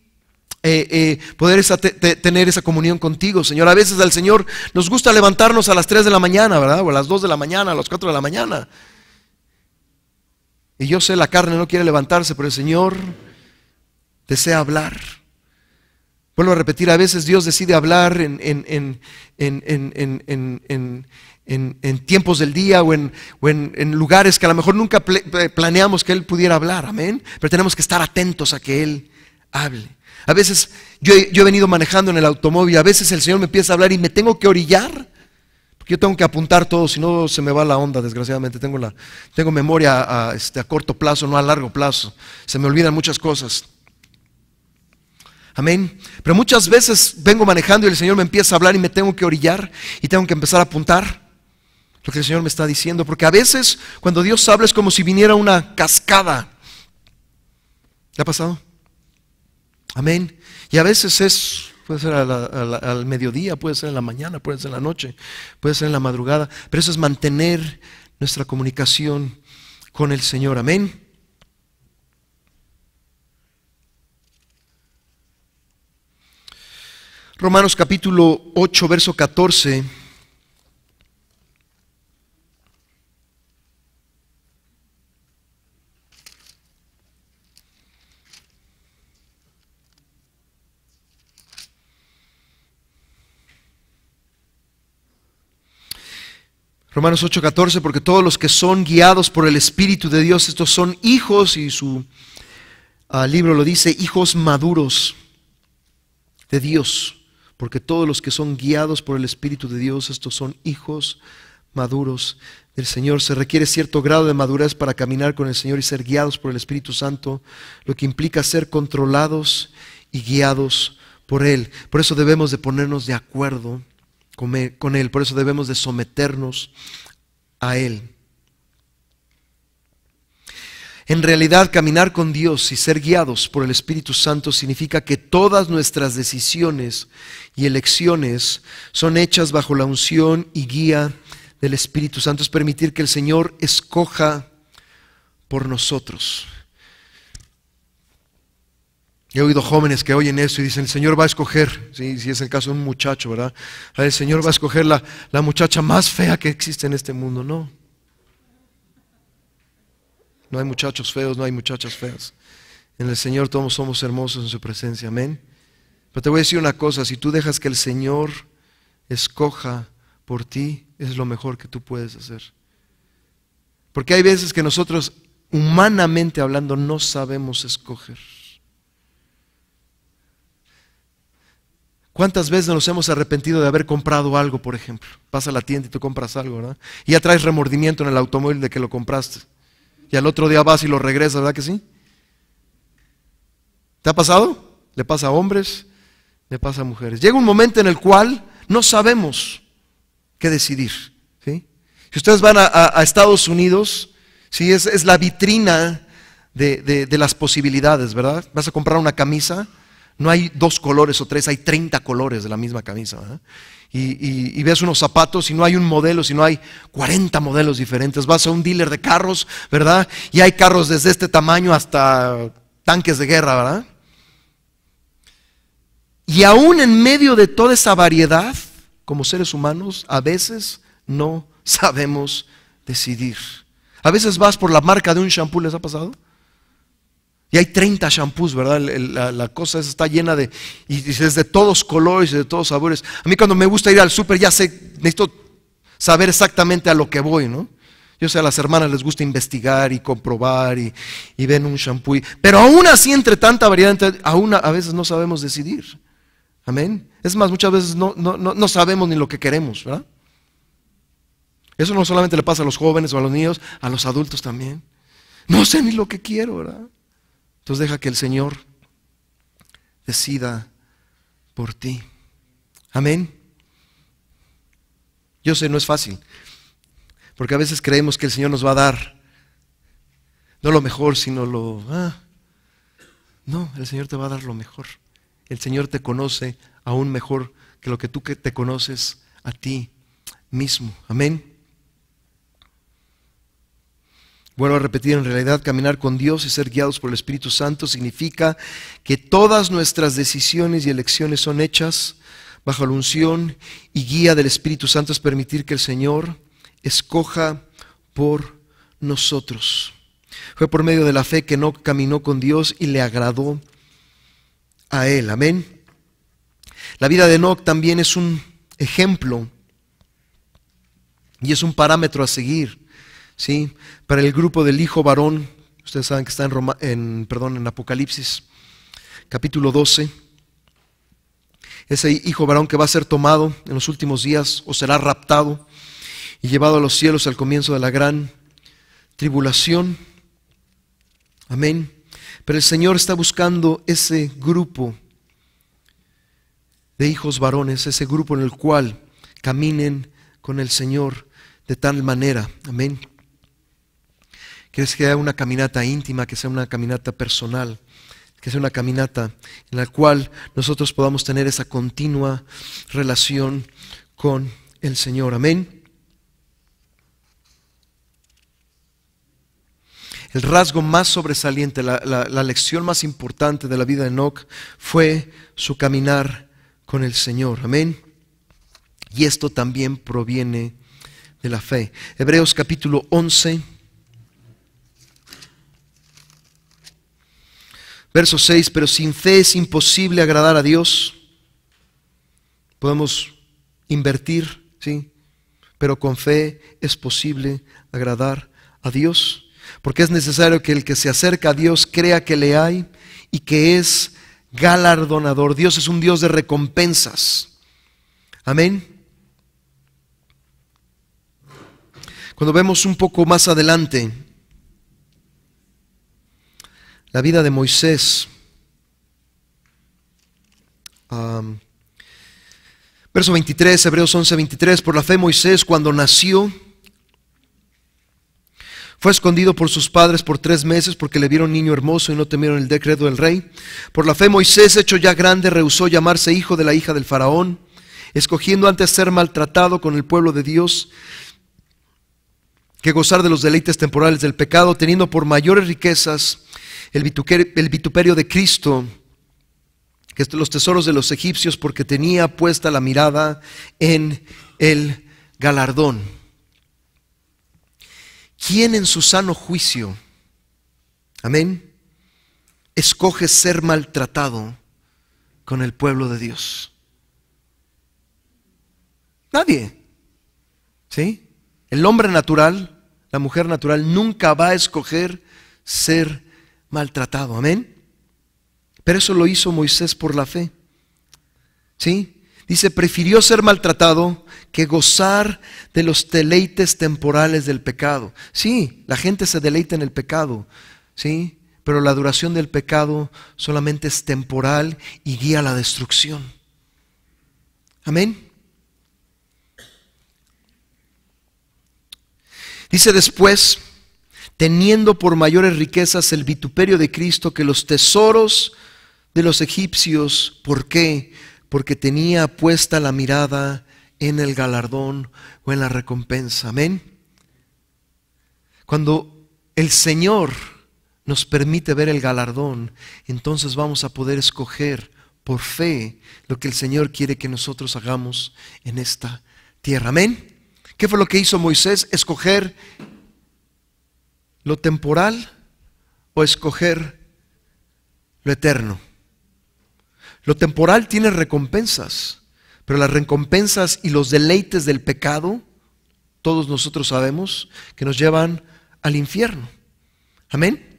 poder tener esa comunión contigo, Señor. A veces al Señor nos gusta levantarnos a las 3 de la mañana, ¿verdad? O a las 2 de la mañana, a las 4 de la mañana. Y yo sé, la carne no quiere levantarse, pero el Señor desea hablar. Vuelvo a repetir, a veces Dios decide hablar en tiempos del día o en lugares que a lo mejor nunca planeamos que Él pudiera hablar, amén. Pero tenemos que estar atentos a que Él hable. A veces yo he venido manejando en el automóvil, a veces el Señor me empieza a hablar y me tengo que orillar, porque yo tengo que apuntar todo, si no se me va la onda, desgraciadamente. Tengo memoria a corto plazo, no a largo plazo. Se me olvidan muchas cosas. Amén. Pero muchas veces vengo manejando y el Señor me empieza a hablar y me tengo que orillar y tengo que empezar a apuntar lo que el Señor me está diciendo, porque a veces cuando Dios habla es como si viniera una cascada. ¿Qué ha pasado? Amén. Y a veces puede ser al mediodía, puede ser en la mañana, puede ser en la noche, puede ser en la madrugada, pero eso es mantener nuestra comunicación con el Señor. Amén. Romanos capítulo 8, verso 14. Romanos 8, 14, porque todos los que son guiados por el Espíritu de Dios, estos son hijos, y su libro lo dice, hijos maduros de Dios. Porque todos los que son guiados por el Espíritu de Dios, estos son hijos maduros del Señor. Se requiere cierto grado de madurez para caminar con el Señor y ser guiados por el Espíritu Santo, lo que implica ser controlados y guiados por Él. Por eso debemos de ponernos de acuerdo con Él, por eso debemos de someternos a Él. En realidad, caminar con Dios y ser guiados por el Espíritu Santo significa que todas nuestras decisiones y elecciones son hechas bajo la unción y guía del Espíritu Santo. Es permitir que el Señor escoja por nosotros. He oído jóvenes que oyen esto y dicen: el Señor va a escoger, ¿sí? Si es el caso de un muchacho, ¿verdad? El Señor va a escoger la muchacha más fea que existe en este mundo. No. No hay muchachos feos, no hay muchachas feas. En el Señor todos somos hermosos en su presencia, amén. Pero te voy a decir una cosa: si tú dejas que el Señor escoja por ti, es lo mejor que tú puedes hacer. Porque hay veces que nosotros, humanamente hablando, no sabemos escoger. ¿Cuántas veces nos hemos arrepentido de haber comprado algo, por ejemplo? Vas a la tienda y tú compras algo, ¿verdad? Y ya traes remordimiento en el automóvil de que lo compraste. Y al otro día vas y lo regresas, ¿verdad que sí? ¿Te ha pasado? Le pasa a hombres, le pasa a mujeres. Llega un momento en el cual no sabemos qué decidir, ¿sí? Si ustedes van a Estados Unidos, ¿sí? Es la vitrina de las posibilidades, ¿verdad? Vas a comprar una camisa, no hay 2 colores o 3, hay 30 colores de la misma camisa, ¿verdad? Y ves unos zapatos y no hay un modelo, sino hay 40 modelos diferentes. Vas a un dealer de carros, ¿verdad? Y hay carros desde este tamaño hasta tanques de guerra, ¿verdad? Y aún en medio de toda esa variedad, como seres humanos, a veces no sabemos decidir. A veces vas por la marca de un shampoo, ¿les ha pasado? Y hay 30 shampoos, ¿verdad? La cosa está llena de, y es de todos colores y de todos sabores. A mí cuando me gusta ir al súper ya sé, necesito saber exactamente a lo que voy, ¿no? Yo sé, a las hermanas les gusta investigar y comprobar y ven un shampoo. Pero aún así, entre tanta variedad, aún a veces no sabemos decidir. Amén. Es más, muchas veces no sabemos ni lo que queremos, ¿verdad? Eso no solamente le pasa a los jóvenes o a los niños, a los adultos también. No sé ni lo que quiero, ¿verdad? Entonces deja que el Señor decida por ti. Amén. Yo sé, no es fácil, porque a veces creemos que el Señor nos va a dar no lo mejor, sino no, el Señor te va a dar lo mejor. El Señor te conoce aún mejor que lo que tú te conoces a ti mismo. Amén. Vuelvo a repetir, en realidad caminar con Dios y ser guiados por el Espíritu Santo significa que todas nuestras decisiones y elecciones son hechas bajo la unción y guía del Espíritu Santo. Es permitir que el Señor escoja por nosotros. Fue por medio de la fe que Enoc caminó con Dios y le agradó a Él. Amén. La vida de Enoc también es un ejemplo y es un parámetro a seguir, ¿sí? Para el grupo del hijo varón. Ustedes saben que está en Apocalipsis capítulo 12. Ese hijo varón que va a ser tomado en los últimos días o será raptado y llevado a los cielos al comienzo de la gran tribulación. Amén. Pero el Señor está buscando ese grupo de hijos varones, ese grupo en el cual caminen con el Señor de tal manera. Amén. ¿Quieres que haya una caminata íntima, que sea una caminata personal, que sea una caminata en la cual nosotros podamos tener esa continua relación con el Señor? Amén. El rasgo más sobresaliente, la lección más importante de la vida de Enoc fue su caminar con el Señor. Amén. Y esto también proviene de la fe. Hebreos capítulo 11, verso 6. Pero sin fe es imposible agradar a Dios. Podemos invertir, ¿sí? Pero con fe es posible agradar a Dios. Porque es necesario que el que se acerca a Dios crea que le hay y que es galardonador. Dios es un Dios de recompensas. Amén. Cuando vemos un poco más adelante la vida de Moisés, verso 23, Hebreos 11, 23, por la fe Moisés cuando nació fue escondido por sus padres por 3 meses porque le vieron niño hermoso y no temieron el decreto del rey. Por la fe Moisés, hecho ya grande, rehusó llamarse hijo de la hija del faraón, escogiendo antes ser maltratado con el pueblo de Dios que gozar de los deleites temporales del pecado, teniendo por mayores riquezas el vituperio de Cristo que los tesoros de los egipcios, porque tenía puesta la mirada en el galardón. ¿Quién en su sano juicio, amén, escoge ser maltratado con el pueblo de Dios? Nadie. ¿Sí? El hombre natural, la mujer natural, nunca va a escoger ser maltratado. Amén. Pero eso lo hizo Moisés por la fe. ¿Sí? Dice, prefirió ser maltratado que gozar de los deleites temporales del pecado. Sí, la gente se deleita en el pecado, ¿sí? Pero la duración del pecado solamente es temporal y guía a la destrucción. Amén. Dice después, teniendo por mayores riquezas el vituperio de Cristo que los tesoros de los egipcios. ¿Por qué? Porque tenía puesta la mirada en el galardón o en la recompensa. Amén. Cuando el Señor nos permite ver el galardón, entonces vamos a poder escoger por fe lo que el Señor quiere que nosotros hagamos en esta tierra. Amén. ¿Qué fue lo que hizo Moisés? Escoger lo temporal o escoger lo eterno. Lo temporal tiene recompensas, pero las recompensas y los deleites del pecado, todos nosotros sabemos que nos llevan al infierno. Amén.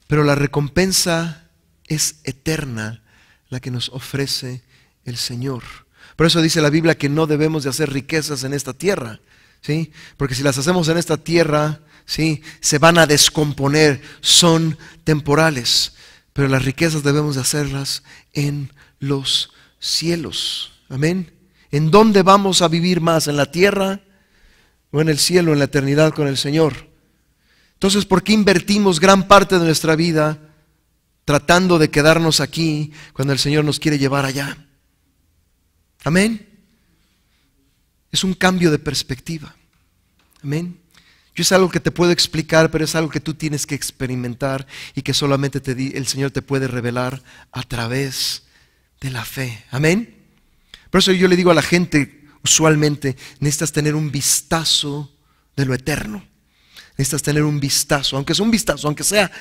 Pero la recompensa es eterna, la que nos ofrece el Señor. Por eso dice la Biblia que no debemos de hacer riquezas en esta tierra, ¿sí? Porque si las hacemos en esta tierra, ¿sí?, se van a descomponer, son temporales. pero las riquezas debemos de hacerlas en los cielos. Amén. ¿En dónde vamos a vivir más? ¿En la tierra o en el cielo, en la eternidad con el Señor? Entonces, ¿por qué invertimos gran parte de nuestra vida tratando de quedarnos aquí cuando el Señor nos quiere llevar allá? Amén. Es un cambio de perspectiva. Amén. Yo es algo que te puedo explicar, pero es algo que tú tienes que experimentar y que solamente el Señor te puede revelar a través de la fe. Amén. Por eso yo le digo a la gente, usualmente, necesitas tener un vistazo de lo eterno. Necesitas tener un vistazo, aunque sea un vistazo, aunque sea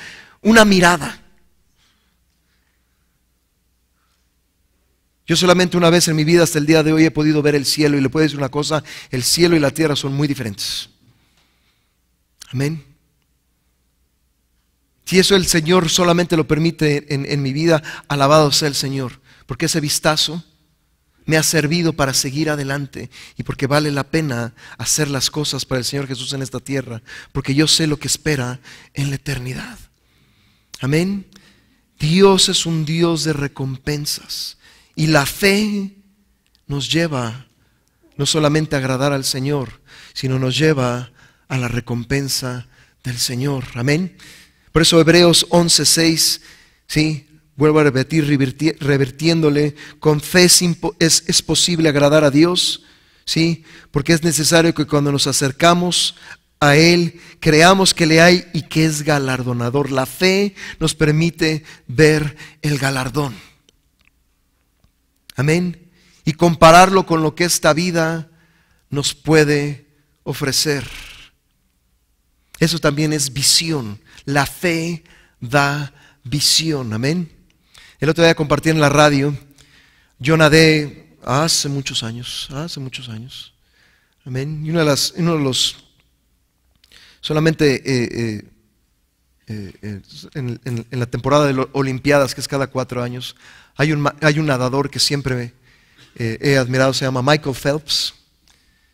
una mirada. Yo solamente una vez en mi vida hasta el día de hoy he podido ver el cielo, y le puedo decir una cosa: el cielo y la tierra son muy diferentes. Amén. Si eso el Señor solamente lo permite en mi vida, alabado sea el Señor, porque ese vistazo me ha servido para seguir adelante y porque vale la pena hacer las cosas para el Señor Jesús en esta tierra, porque yo sé lo que espera en la eternidad. Amén. Dios es un Dios de recompensas, y la fe nos lleva no solamente a agradar al Señor, sino nos lleva a la recompensa del Señor. Amén. Por eso Hebreos 11:6, ¿sí? Vuelvo a repetir, revertiéndole: con fe es posible agradar a Dios, ¿sí? Porque es necesario que cuando nos acercamos a Él, creamos que le hay y que es galardonador. La fe nos permite ver el galardón. Amén. Y compararlo con lo que esta vida nos puede ofrecer. Eso también es visión. La fe da visión. Amén. El otro día compartí en la radio. Yo nadé hace muchos años. Amén. Y uno de los solamente en la temporada de las Olimpiadas, que es cada 4 años, hay un nadador que siempre he admirado, se llama Michael Phelps.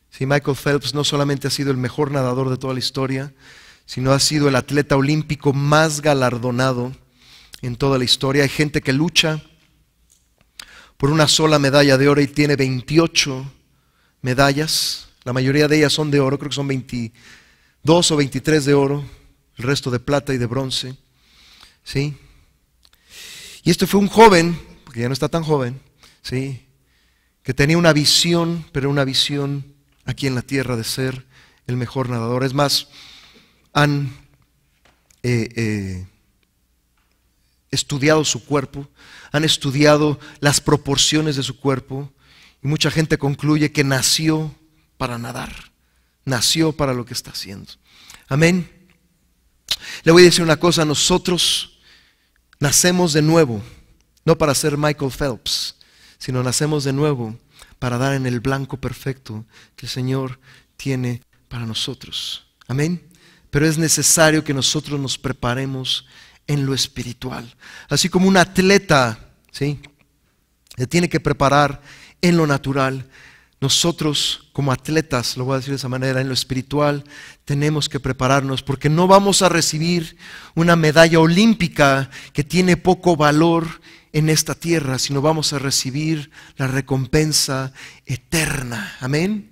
Sí, Michael Phelps no solamente ha sido el mejor nadador de toda la historia, sino ha sido el atleta olímpico más galardonado en toda la historia. Hay gente que lucha por una sola medalla de oro y tiene 28 medallas. La mayoría de ellas son de oro, creo que son 22 o 23 de oro, el resto de plata y de bronce. ¿Sí? Y este fue un joven, porque ya no está tan joven, ¿sí?, que tenía una visión, pero una visión aquí en la tierra de ser el mejor nadador. Es más, han estudiado su cuerpo, han estudiado las proporciones de su cuerpo, y mucha gente concluye que nació para nadar, nació para lo que está haciendo. Amén. Le voy a decir una cosa: nosotros nacemos de nuevo, no para ser Michael Phelps, sino nacemos de nuevo para dar en el blanco perfecto que el Señor tiene para nosotros. Amén. Pero es necesario que nosotros nos preparemos en lo espiritual. Así como un atleta, ¿sí?, se tiene que preparar en lo natural, nosotros como atletas, lo voy a decir de esa manera, en lo espiritual tenemos que prepararnos, porque no vamos a recibir una medalla olímpica que tiene poco valor en esta tierra, sino vamos a recibir la recompensa eterna. Amén.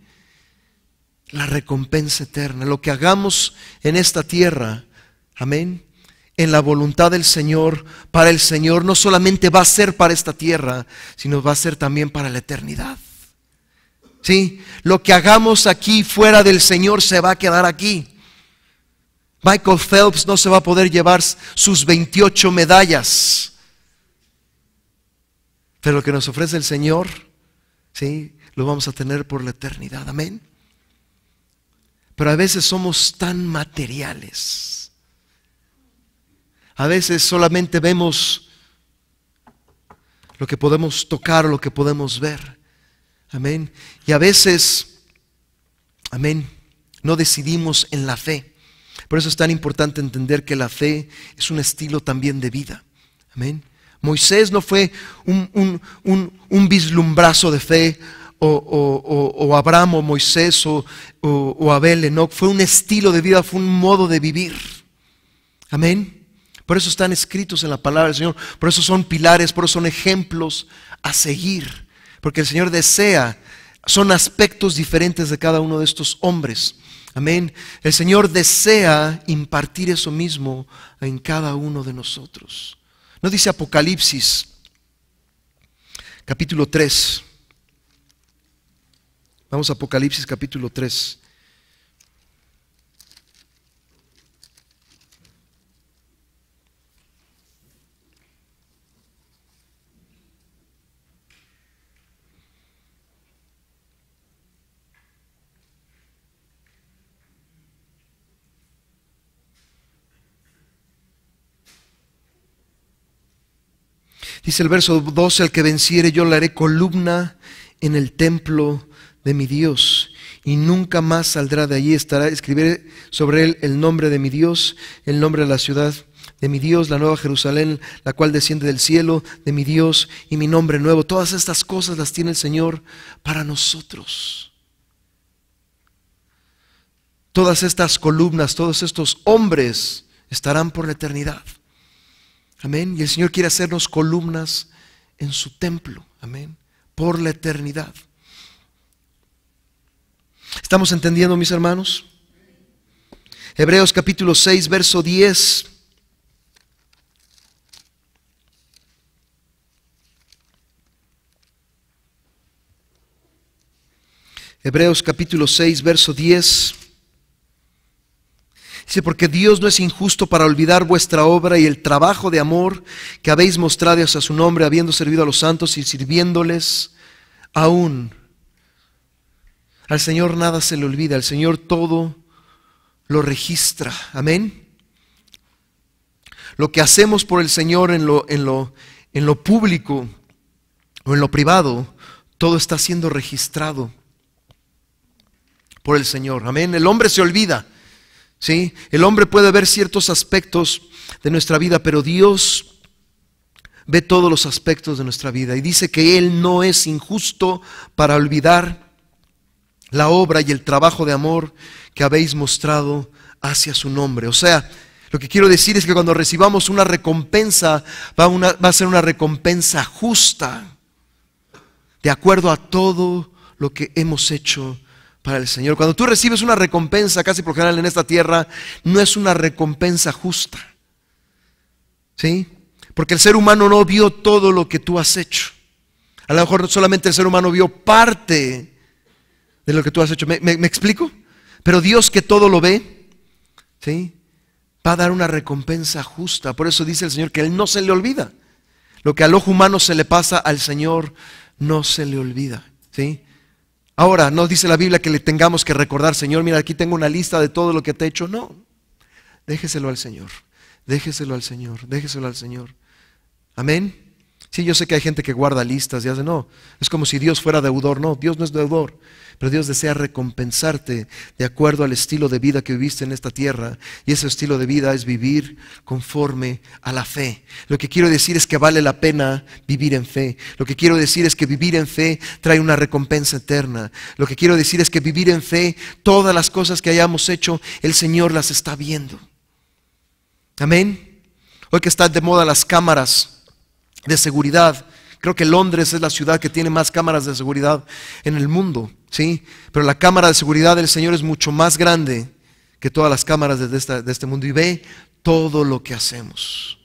La recompensa eterna. Lo que hagamos en esta tierra, amén, en la voluntad del Señor, para el Señor, no solamente va a ser para esta tierra, sino va a ser también para la eternidad. ¿Sí? Lo que hagamos aquí fuera del Señor se va a quedar aquí. Michael Phelps no se va a poder llevar sus 28 medallas. Pero lo que nos ofrece el Señor, ¿sí?, lo vamos a tener por la eternidad. Amén. Pero a veces somos tan materiales. A veces solamente vemos lo que podemos tocar o lo que podemos ver. Amén. Y a veces, amén, no decidimos en la fe. Por eso es tan importante entender que la fe es un estilo también de vida. Amén. Moisés no fue un vislumbrazo de fe, o Abraham o Moisés o Abel, Enoc. Fue un estilo de vida, fue un modo de vivir. Amén. Por eso están escritos en la palabra del Señor, por eso son pilares, por eso son ejemplos a seguir, porque el Señor desea, son aspectos diferentes de cada uno de estos hombres. Amén. El Señor desea impartir eso mismo en cada uno de nosotros. ¿No dice Apocalipsis, capítulo 3? Vamos a Apocalipsis capítulo 3. Dice el verso 12, al que venciere yo le haré columna en el templo de mi Dios, y nunca más saldrá de allí. Escribiré sobre él el nombre de mi Dios, el nombre de la ciudad de mi Dios, la nueva Jerusalén, la cual desciende del cielo de mi Dios, y mi nombre nuevo. Todas estas cosas las tiene el Señor para nosotros. Todas estas columnas, todos estos hombres estarán por la eternidad. Amén. Y el Señor quiere hacernos columnas en su templo. Amén. Por la eternidad. ¿Estamos entendiendo, mis hermanos? Hebreos capítulo 6, verso 10. Hebreos capítulo 6, verso 10. Dice, porque Dios no es injusto para olvidar vuestra obra y el trabajo de amor que habéis mostrado hacia su nombre, habiendo servido a los santos y sirviéndoles aún. Al Señor nada se le olvida, al Señor todo lo registra. Amén. Lo que hacemos por el Señor en lo público o en lo privado, todo está siendo registrado por el Señor. Amén. El hombre se olvida. ¿Sí? El hombre puede ver ciertos aspectos de nuestra vida, pero Dios ve todos los aspectos de nuestra vida y dice que Él no es injusto para olvidar la obra y el trabajo de amor que habéis mostrado hacia su nombre. O sea, lo que quiero decir es que cuando recibamos una recompensa, va a ser una recompensa justa, de acuerdo a todo lo que hemos hecho para el Señor. Cuando tú recibes una recompensa, casi por general en esta tierra, no es una recompensa justa. ¿Sí? Porque el ser humano no vio todo lo que tú has hecho. A lo mejor solamente el ser humano vio parte de lo que tú has hecho. ¿Me explico? Pero Dios, que todo lo ve, ¿sí?, va a dar una recompensa justa. Por eso dice el Señor que Él no se le olvida. Lo que al ojo humano se le pasa, al Señor no se le olvida. ¿Sí? Ahora, no dice la Biblia que le tengamos que recordar, Señor, mira, aquí tengo una lista de todo lo que te he hecho. No, déjeselo al Señor, déjeselo al Señor, déjeselo al Señor. Amén. Sí, yo sé que hay gente que guarda listas y hace, no, es como si Dios fuera deudor. No, Dios no es deudor, pero Dios desea recompensarte de acuerdo al estilo de vida que viviste en esta tierra, y ese estilo de vida es vivir conforme a la fe. Lo que quiero decir es que vale la pena vivir en fe. Lo que quiero decir es que vivir en fe trae una recompensa eterna. Lo que quiero decir es que vivir en fe, todas las cosas que hayamos hecho, el Señor las está viendo. Amén. Hoy que están de moda las cámaras de seguridad, creo que Londres es la ciudad que tiene más cámaras de seguridad en el mundo, ¿sí? Pero la cámara de seguridad del Señor es mucho más grande que todas las cámaras de este mundo, y ve todo lo que hacemos.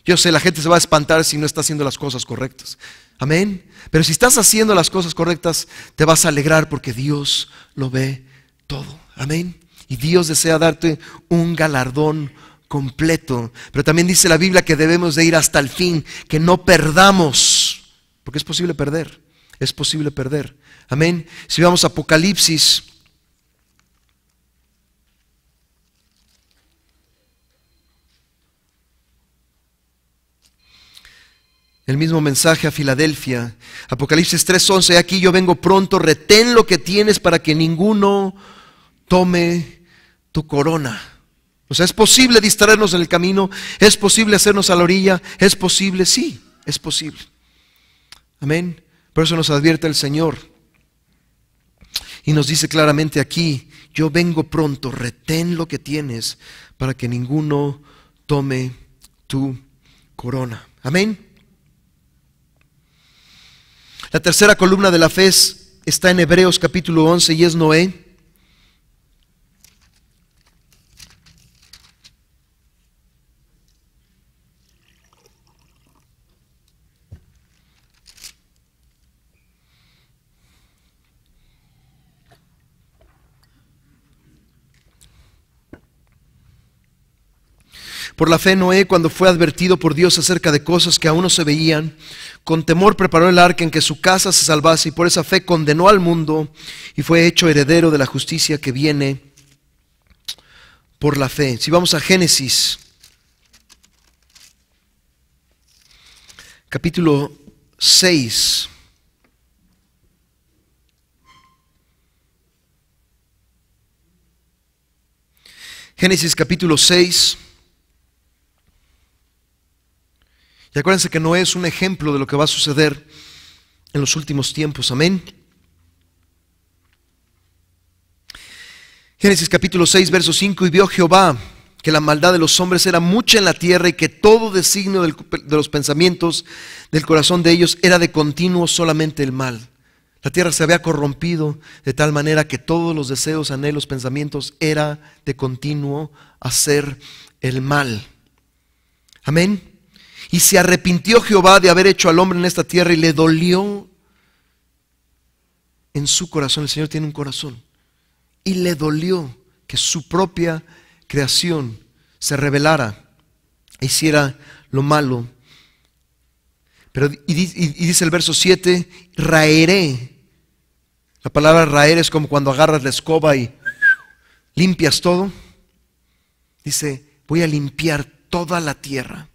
Yo sé, la gente se va a espantar si no está haciendo las cosas correctas. Amén. Pero si estás haciendo las cosas correctas, te vas a alegrar porque Dios lo ve todo. Amén. Y Dios desea darte un galardón completo. Pero también dice la Biblia que debemos de ir hasta el fin, que no perdamos, porque es posible perder, es posible perder. Amén. Si vamos a Apocalipsis, el mismo mensaje a Filadelfia, Apocalipsis 3:11, aquí yo vengo pronto, retén lo que tienes para que ninguno tome tu corona. O sea, ¿es posible distraernos en el camino? ¿Es posible hacernos a la orilla? ¿Es posible? Sí, es posible. Amén. Por eso nos advierte el Señor. Y nos dice claramente aquí, yo vengo pronto, retén lo que tienes para que ninguno tome tu corona. Amén. La tercera columna de la fe está en Hebreos capítulo 11 y es Noé. Por la fe Noé, cuando fue advertido por Dios acerca de cosas que aún no se veían, con temor preparó el arca en que su casa se salvase, y por esa fe condenó al mundo y fue hecho heredero de la justicia que viene por la fe. Si vamos a Génesis, capítulo 6. Génesis capítulo 6. Y acuérdense que Noé es un ejemplo de lo que va a suceder en los últimos tiempos. Amén. Génesis capítulo 6, verso 5. Y vio Jehová que la maldad de los hombres era mucha en la tierra y que todo designio de los pensamientos del corazón de ellos era de continuo solamente el mal. La tierra se había corrompido de tal manera que todos los deseos, anhelos, pensamientos era de continuo hacer el mal. Amén. Y se arrepintió Jehová de haber hecho al hombre en esta tierra y le dolió en su corazón. El Señor tiene un corazón. Y le dolió que su propia creación se rebelara e hiciera lo malo. Pero, y dice el verso 7, raeré. La palabra raer es como cuando agarras la escoba y limpias todo. Dice, voy a limpiar toda la tierra.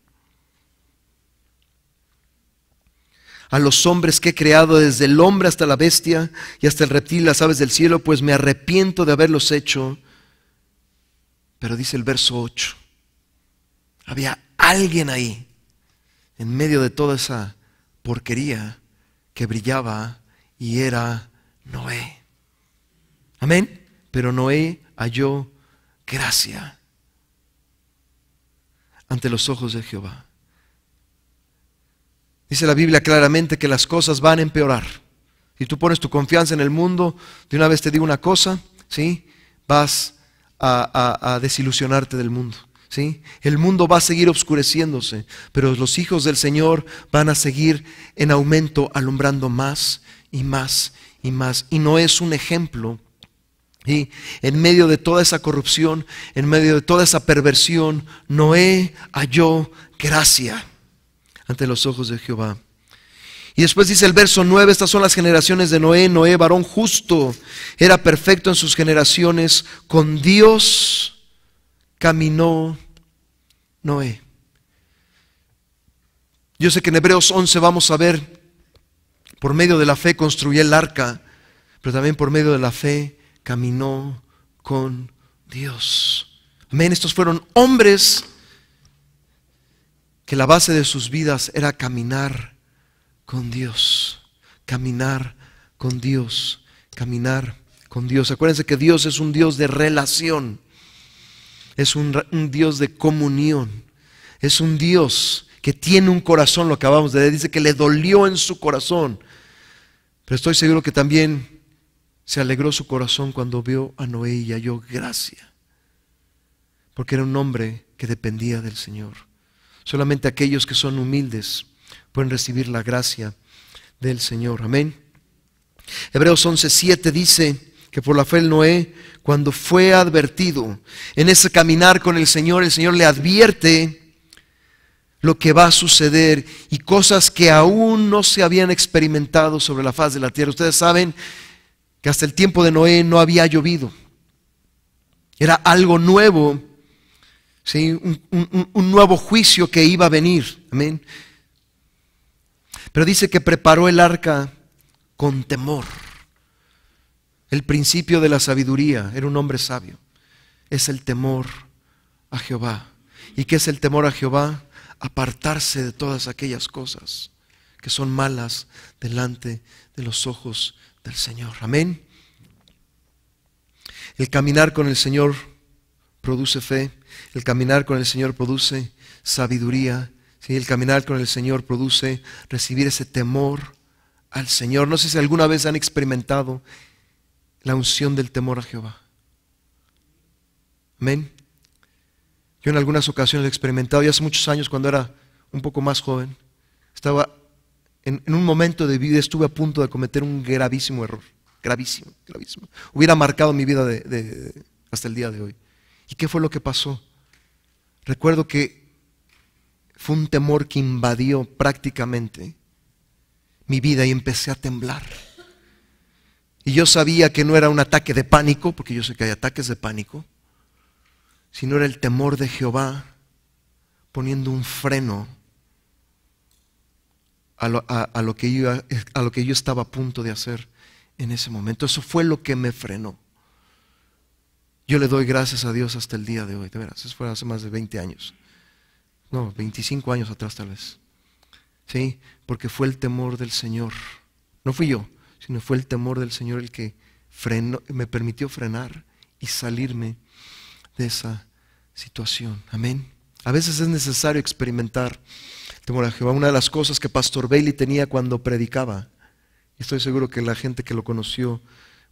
A los hombres que he creado, desde el hombre hasta la bestia y hasta el reptil, las aves del cielo, pues me arrepiento de haberlos hecho. Pero dice el verso 8, había alguien ahí, en medio de toda esa porquería, que brillaba y era Noé. Amén. Pero Noé halló gracia ante los ojos de Jehová. Dice la Biblia claramente que las cosas van a empeorar. Si tú pones tu confianza en el mundo, de una vez te digo una cosa, ¿sí? Vas a desilusionarte del mundo, ¿sí? El mundo va a seguir oscureciéndose, pero los hijos del Señor van a seguir en aumento, alumbrando más y más y más. Y no es un ejemplo. Y en medio de toda esa corrupción, en medio de toda esa perversión, Noé halló gracia ante los ojos de Jehová. Y después dice el verso 9, estas son las generaciones de Noé. Noé, varón justo, era perfecto en sus generaciones. Con Dios caminó Noé. Yo sé que en Hebreos 11 vamos a ver, por medio de la fe construyó el arca, pero también por medio de la fe caminó con Dios. Amén. Estos fueron hombres que la base de sus vidas era caminar con Dios, caminar con Dios, caminar con Dios. Acuérdense que Dios es un Dios de relación, es un Dios de comunión, es un Dios que tiene un corazón, lo acabamos de ver, dice que le dolió en su corazón, pero estoy seguro que también se alegró su corazón cuando vio a Noé y halló gracia, porque era un hombre que dependía del Señor. Solamente aquellos que son humildes pueden recibir la gracia del Señor. Amén. Hebreos 11:7 dice que por la fe el Noé, cuando fue advertido en ese caminar con el Señor le advierte lo que va a suceder y cosas que aún no se habían experimentado sobre la faz de la tierra. Ustedes saben que hasta el tiempo de Noé no había llovido. Era algo nuevo. ¿Sí? Un nuevo juicio que iba a venir. Amén. Pero dice que preparó el arca con temor. El principio de la sabiduría, era un hombre sabio, es el temor a Jehová. ¿Y qué es el temor a Jehová? Apartarse de todas aquellas cosas que son malas delante de los ojos del Señor. Amén. El caminar con el Señor produce fe. El caminar con el Señor produce sabiduría. ¿Sí? El caminar con el Señor produce recibir ese temor al Señor. No sé si alguna vez han experimentado la unción del temor a Jehová. Amén. Yo en algunas ocasiones lo he experimentado, y hace muchos años, cuando era un poco más joven, estaba en un momento de vida, estuve a punto de cometer un gravísimo error. Gravísimo, gravísimo. Hubiera marcado mi vida hasta el día de hoy. ¿Y qué fue lo que pasó? Recuerdo que fue un temor que invadió prácticamente mi vida y empecé a temblar. Y yo sabía que no era un ataque de pánico, porque yo sé que hay ataques de pánico, sino era el temor de Jehová poniendo un freno a lo que yo estaba a punto de hacer en ese momento. Eso fue lo que me frenó. Yo le doy gracias a Dios hasta el día de hoy, de veras. Eso fue hace más de 20 años. No, 25 años atrás tal vez. ¿Sí? Porque fue el temor del Señor. No fui yo, sino fue el temor del Señor el que me permitió frenar y salirme de esa situación. Amén. A veces es necesario experimentar el temor a Jehová. Una de las cosas que Pastor Bailey tenía cuando predicaba, y estoy seguro que la gente que lo conoció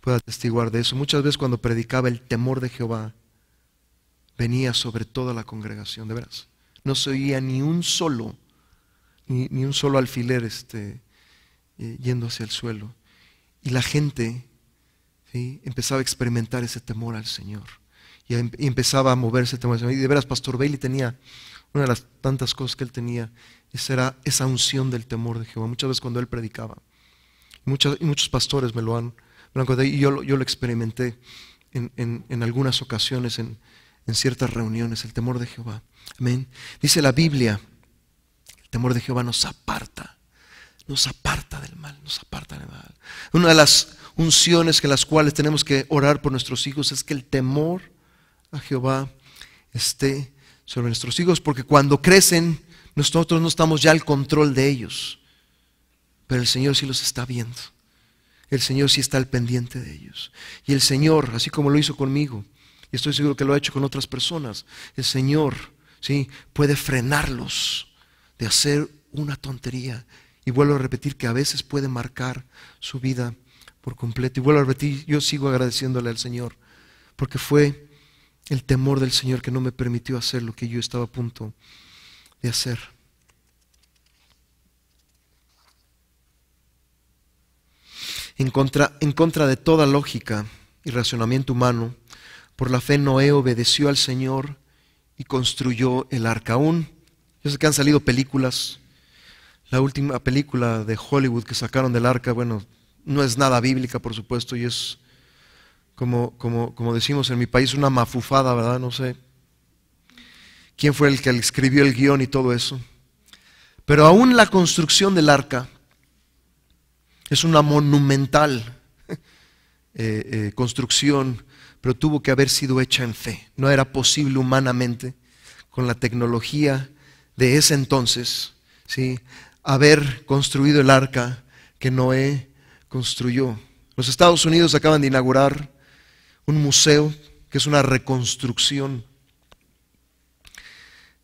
pueda atestiguar de eso, muchas veces cuando predicaba, el temor de Jehová venía sobre toda la congregación, de veras. No se oía ni un solo alfiler yendo hacia el suelo. Y la gente, ¿sí?, empezaba a experimentar ese temor al Señor. Y empezaba a moverse el temor al Señor. Y de veras, Pastor Bailey tenía, una de las tantas cosas que él tenía, era esa unción del temor de Jehová. Muchas veces cuando él predicaba, y muchos pastores me lo han contado, y yo lo experimenté en algunas ocasiones, en ciertas reuniones, el temor de Jehová. Amén. Dice la Biblia, el temor de Jehová nos aparta del mal, nos aparta del mal. Una de las unciones que las cuales tenemos que orar por nuestros hijos es que el temor a Jehová esté sobre nuestros hijos, porque cuando crecen nosotros no estamos ya al control de ellos, pero el Señor sí los está viendo. El Señor sí está al pendiente de ellos. Y el Señor, así como lo hizo conmigo, y estoy seguro que lo ha hecho con otras personas, el Señor, ¿sí?, puede frenarlos de hacer una tontería. Y vuelvo a repetir que a veces puede marcar su vida por completo. Y vuelvo a repetir, yo sigo agradeciéndole al Señor, porque fue el temor del Señor que no me permitió hacer lo que yo estaba a punto de hacer. En contra de toda lógica y razonamiento humano, por la fe Noé obedeció al Señor y construyó el arca. Aún, yo sé que han salido películas. La última película de Hollywood que sacaron del arca, bueno, no es nada bíblica, por supuesto, y es como decimos en mi país, una mafufada, ¿verdad? No sé quién fue el que escribió el guión y todo eso. Pero aún la construcción del arca es una monumental construcción, pero tuvo que haber sido hecha en fe. No era posible humanamente, con la tecnología de ese entonces, ¿sí?, haber construido el arca que Noé construyó. Los Estados Unidos acaban de inaugurar un museo que es una reconstrucción.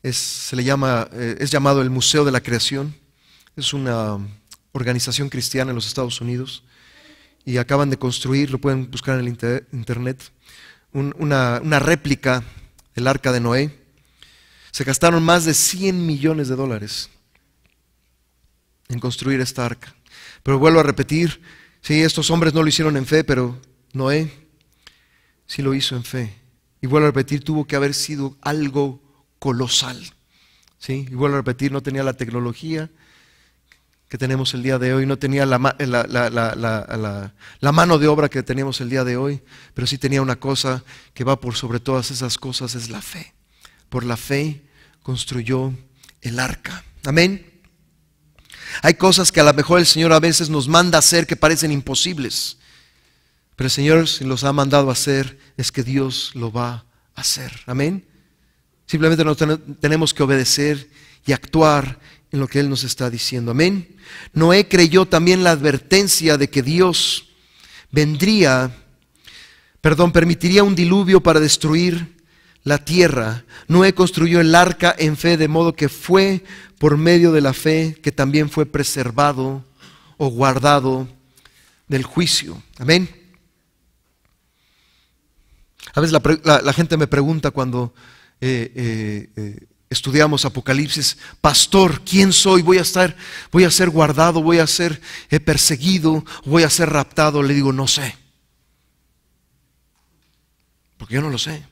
Es llamado el Museo de la Creación. Es una organización cristiana en los Estados Unidos y acaban de construir, lo pueden buscar en el internet, una réplica del arca de Noé. Se gastaron más de $100 millones en construir esta arca. Pero vuelvo a repetir, sí, estos hombres no lo hicieron en fe, pero Noé sí lo hizo en fe. Y vuelvo a repetir, tuvo que haber sido algo colosal. ¿Sí? Y vuelvo a repetir, no tenía la tecnología que tenemos el día de hoy, no tenía la mano de obra que tenemos el día de hoy, pero sí tenía una cosa que va por sobre todas esas cosas, es la fe. Por la fe construyó el arca. Amén. Hay cosas que a lo mejor el Señor a veces nos manda a hacer que parecen imposibles, pero el Señor, si los ha mandado a hacer, es que Dios lo va a hacer. Amén. Simplemente nos tenemos que obedecer y actuar en lo que Él nos está diciendo. Amén. Noé creyó también la advertencia de que Dios permitiría un diluvio para destruir la tierra, Noé construyó el arca en fe, de modo que fue por medio de la fe que también fue preservado o guardado del juicio. Amén. A veces la gente me pregunta cuando estudiamos Apocalipsis: pastor, ¿quién soy? ¿Voy a ser guardado? ¿Voy a ser perseguido? ¿Voy a ser raptado? Le digo, no sé, porque yo no lo sé.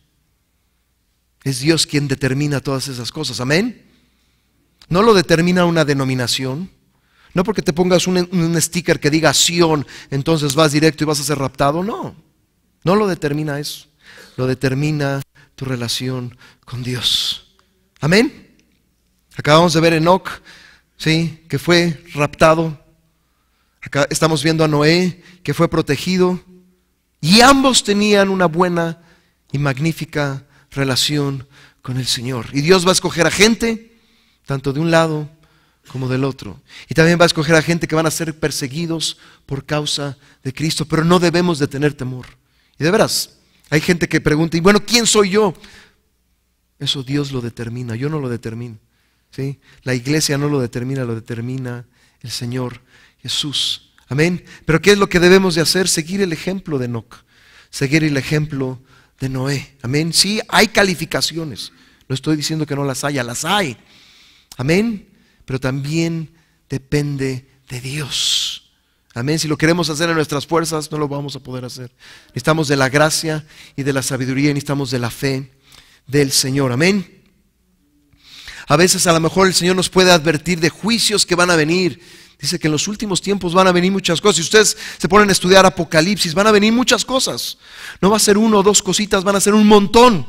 Es Dios quien determina todas esas cosas. Amén. No lo determina una denominación. No porque te pongas un sticker que diga Sion, entonces vas directo y vas a ser raptado. No, no lo determina eso. Lo determina tu relación con Dios. Amén. Acabamos de ver a Enoc, ¿sí?, que fue raptado. Acá estamos viendo a Noé, que fue protegido. Y ambos tenían una buena y magnífica relación con el Señor. Y Dios va a escoger a gente, tanto de un lado como del otro. Y también va a escoger a gente que van a ser perseguidos por causa de Cristo. Pero no debemos de tener temor. Y de veras, hay gente que pregunta, y bueno, ¿quién soy yo? Eso Dios lo determina, yo no lo determino, ¿sí? La iglesia no lo determina el Señor Jesús. Amén. Pero ¿qué es lo que debemos de hacer? Seguir el ejemplo de Enoc, seguir el ejemplo de Noé. Amén. Sí, hay calificaciones. No estoy diciendo que no las haya, las hay. Amén. Pero también depende de Dios. Amén. Si lo queremos hacer en nuestras fuerzas, no lo vamos a poder hacer. Necesitamos de la gracia y de la sabiduría, y necesitamos de la fe del Señor. Amén. A veces a lo mejor el Señor nos puede advertir de juicios que van a venir. Dice que en los últimos tiempos van a venir muchas cosas. Si ustedes se ponen a estudiar Apocalipsis, van a venir muchas cosas. No va a ser uno o dos cositas, van a ser un montón.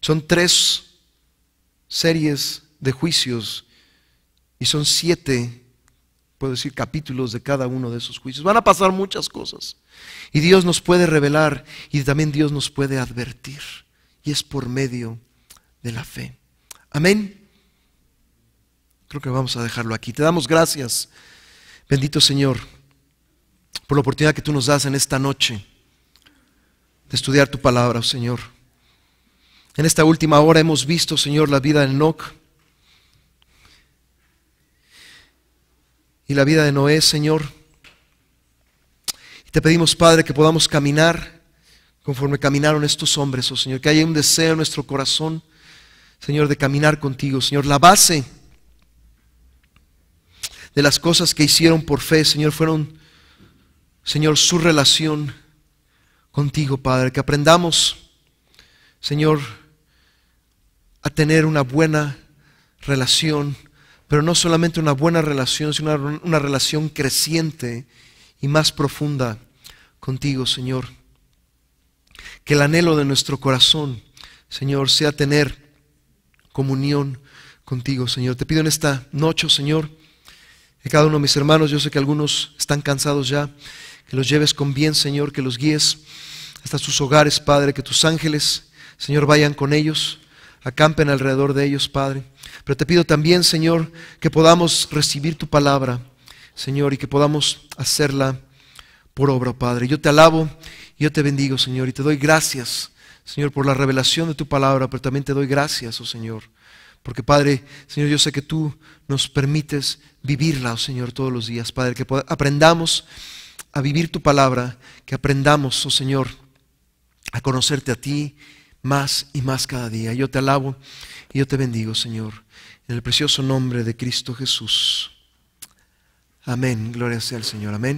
Son 3 series de juicios y son 7, puedo decir, capítulos de cada uno de esos juicios. Van a pasar muchas cosas. Y Dios nos puede revelar y también Dios nos puede advertir. Y es por medio de la fe. Amén. Creo que vamos a dejarlo aquí. Te damos gracias, bendito Señor, por la oportunidad que tú nos das en esta noche de estudiar tu palabra, oh Señor. En esta última hora hemos visto, Señor, la vida de Enoc y la vida de Noé, Señor. Y te pedimos, Padre, que podamos caminar conforme caminaron estos hombres, oh Señor. Que haya un deseo en nuestro corazón, Señor, de caminar contigo, Señor. La base de las cosas que hicieron por fe, Señor, fueron, Señor, su relación contigo, Padre. Que aprendamos, Señor, a tener una buena relación, pero no solamente una buena relación, sino una relación creciente y más profunda contigo, Señor. Que el anhelo de nuestro corazón, Señor, sea tener comunión contigo, Señor. Te pido en esta noche, Señor, que cada uno de mis hermanos, yo sé que algunos están cansados ya, que los lleves con bien, Señor, que los guíes hasta sus hogares, Padre, que tus ángeles, Señor, vayan con ellos, acampen alrededor de ellos, Padre. Pero te pido también, Señor, que podamos recibir tu palabra, Señor, y que podamos hacerla por obra, Padre. Yo te alabo y yo te bendigo, Señor, y te doy gracias, Señor, por la revelación de tu palabra, pero también te doy gracias, oh Señor, porque, Padre, Señor, yo sé que tú nos permites vivirla, oh Señor, todos los días, Padre, que aprendamos a vivir tu palabra, que aprendamos, oh Señor, a conocerte a ti más y más cada día. Yo te alabo y yo te bendigo, Señor, en el precioso nombre de Cristo Jesús. Amén. Gloria sea al Señor. Amén.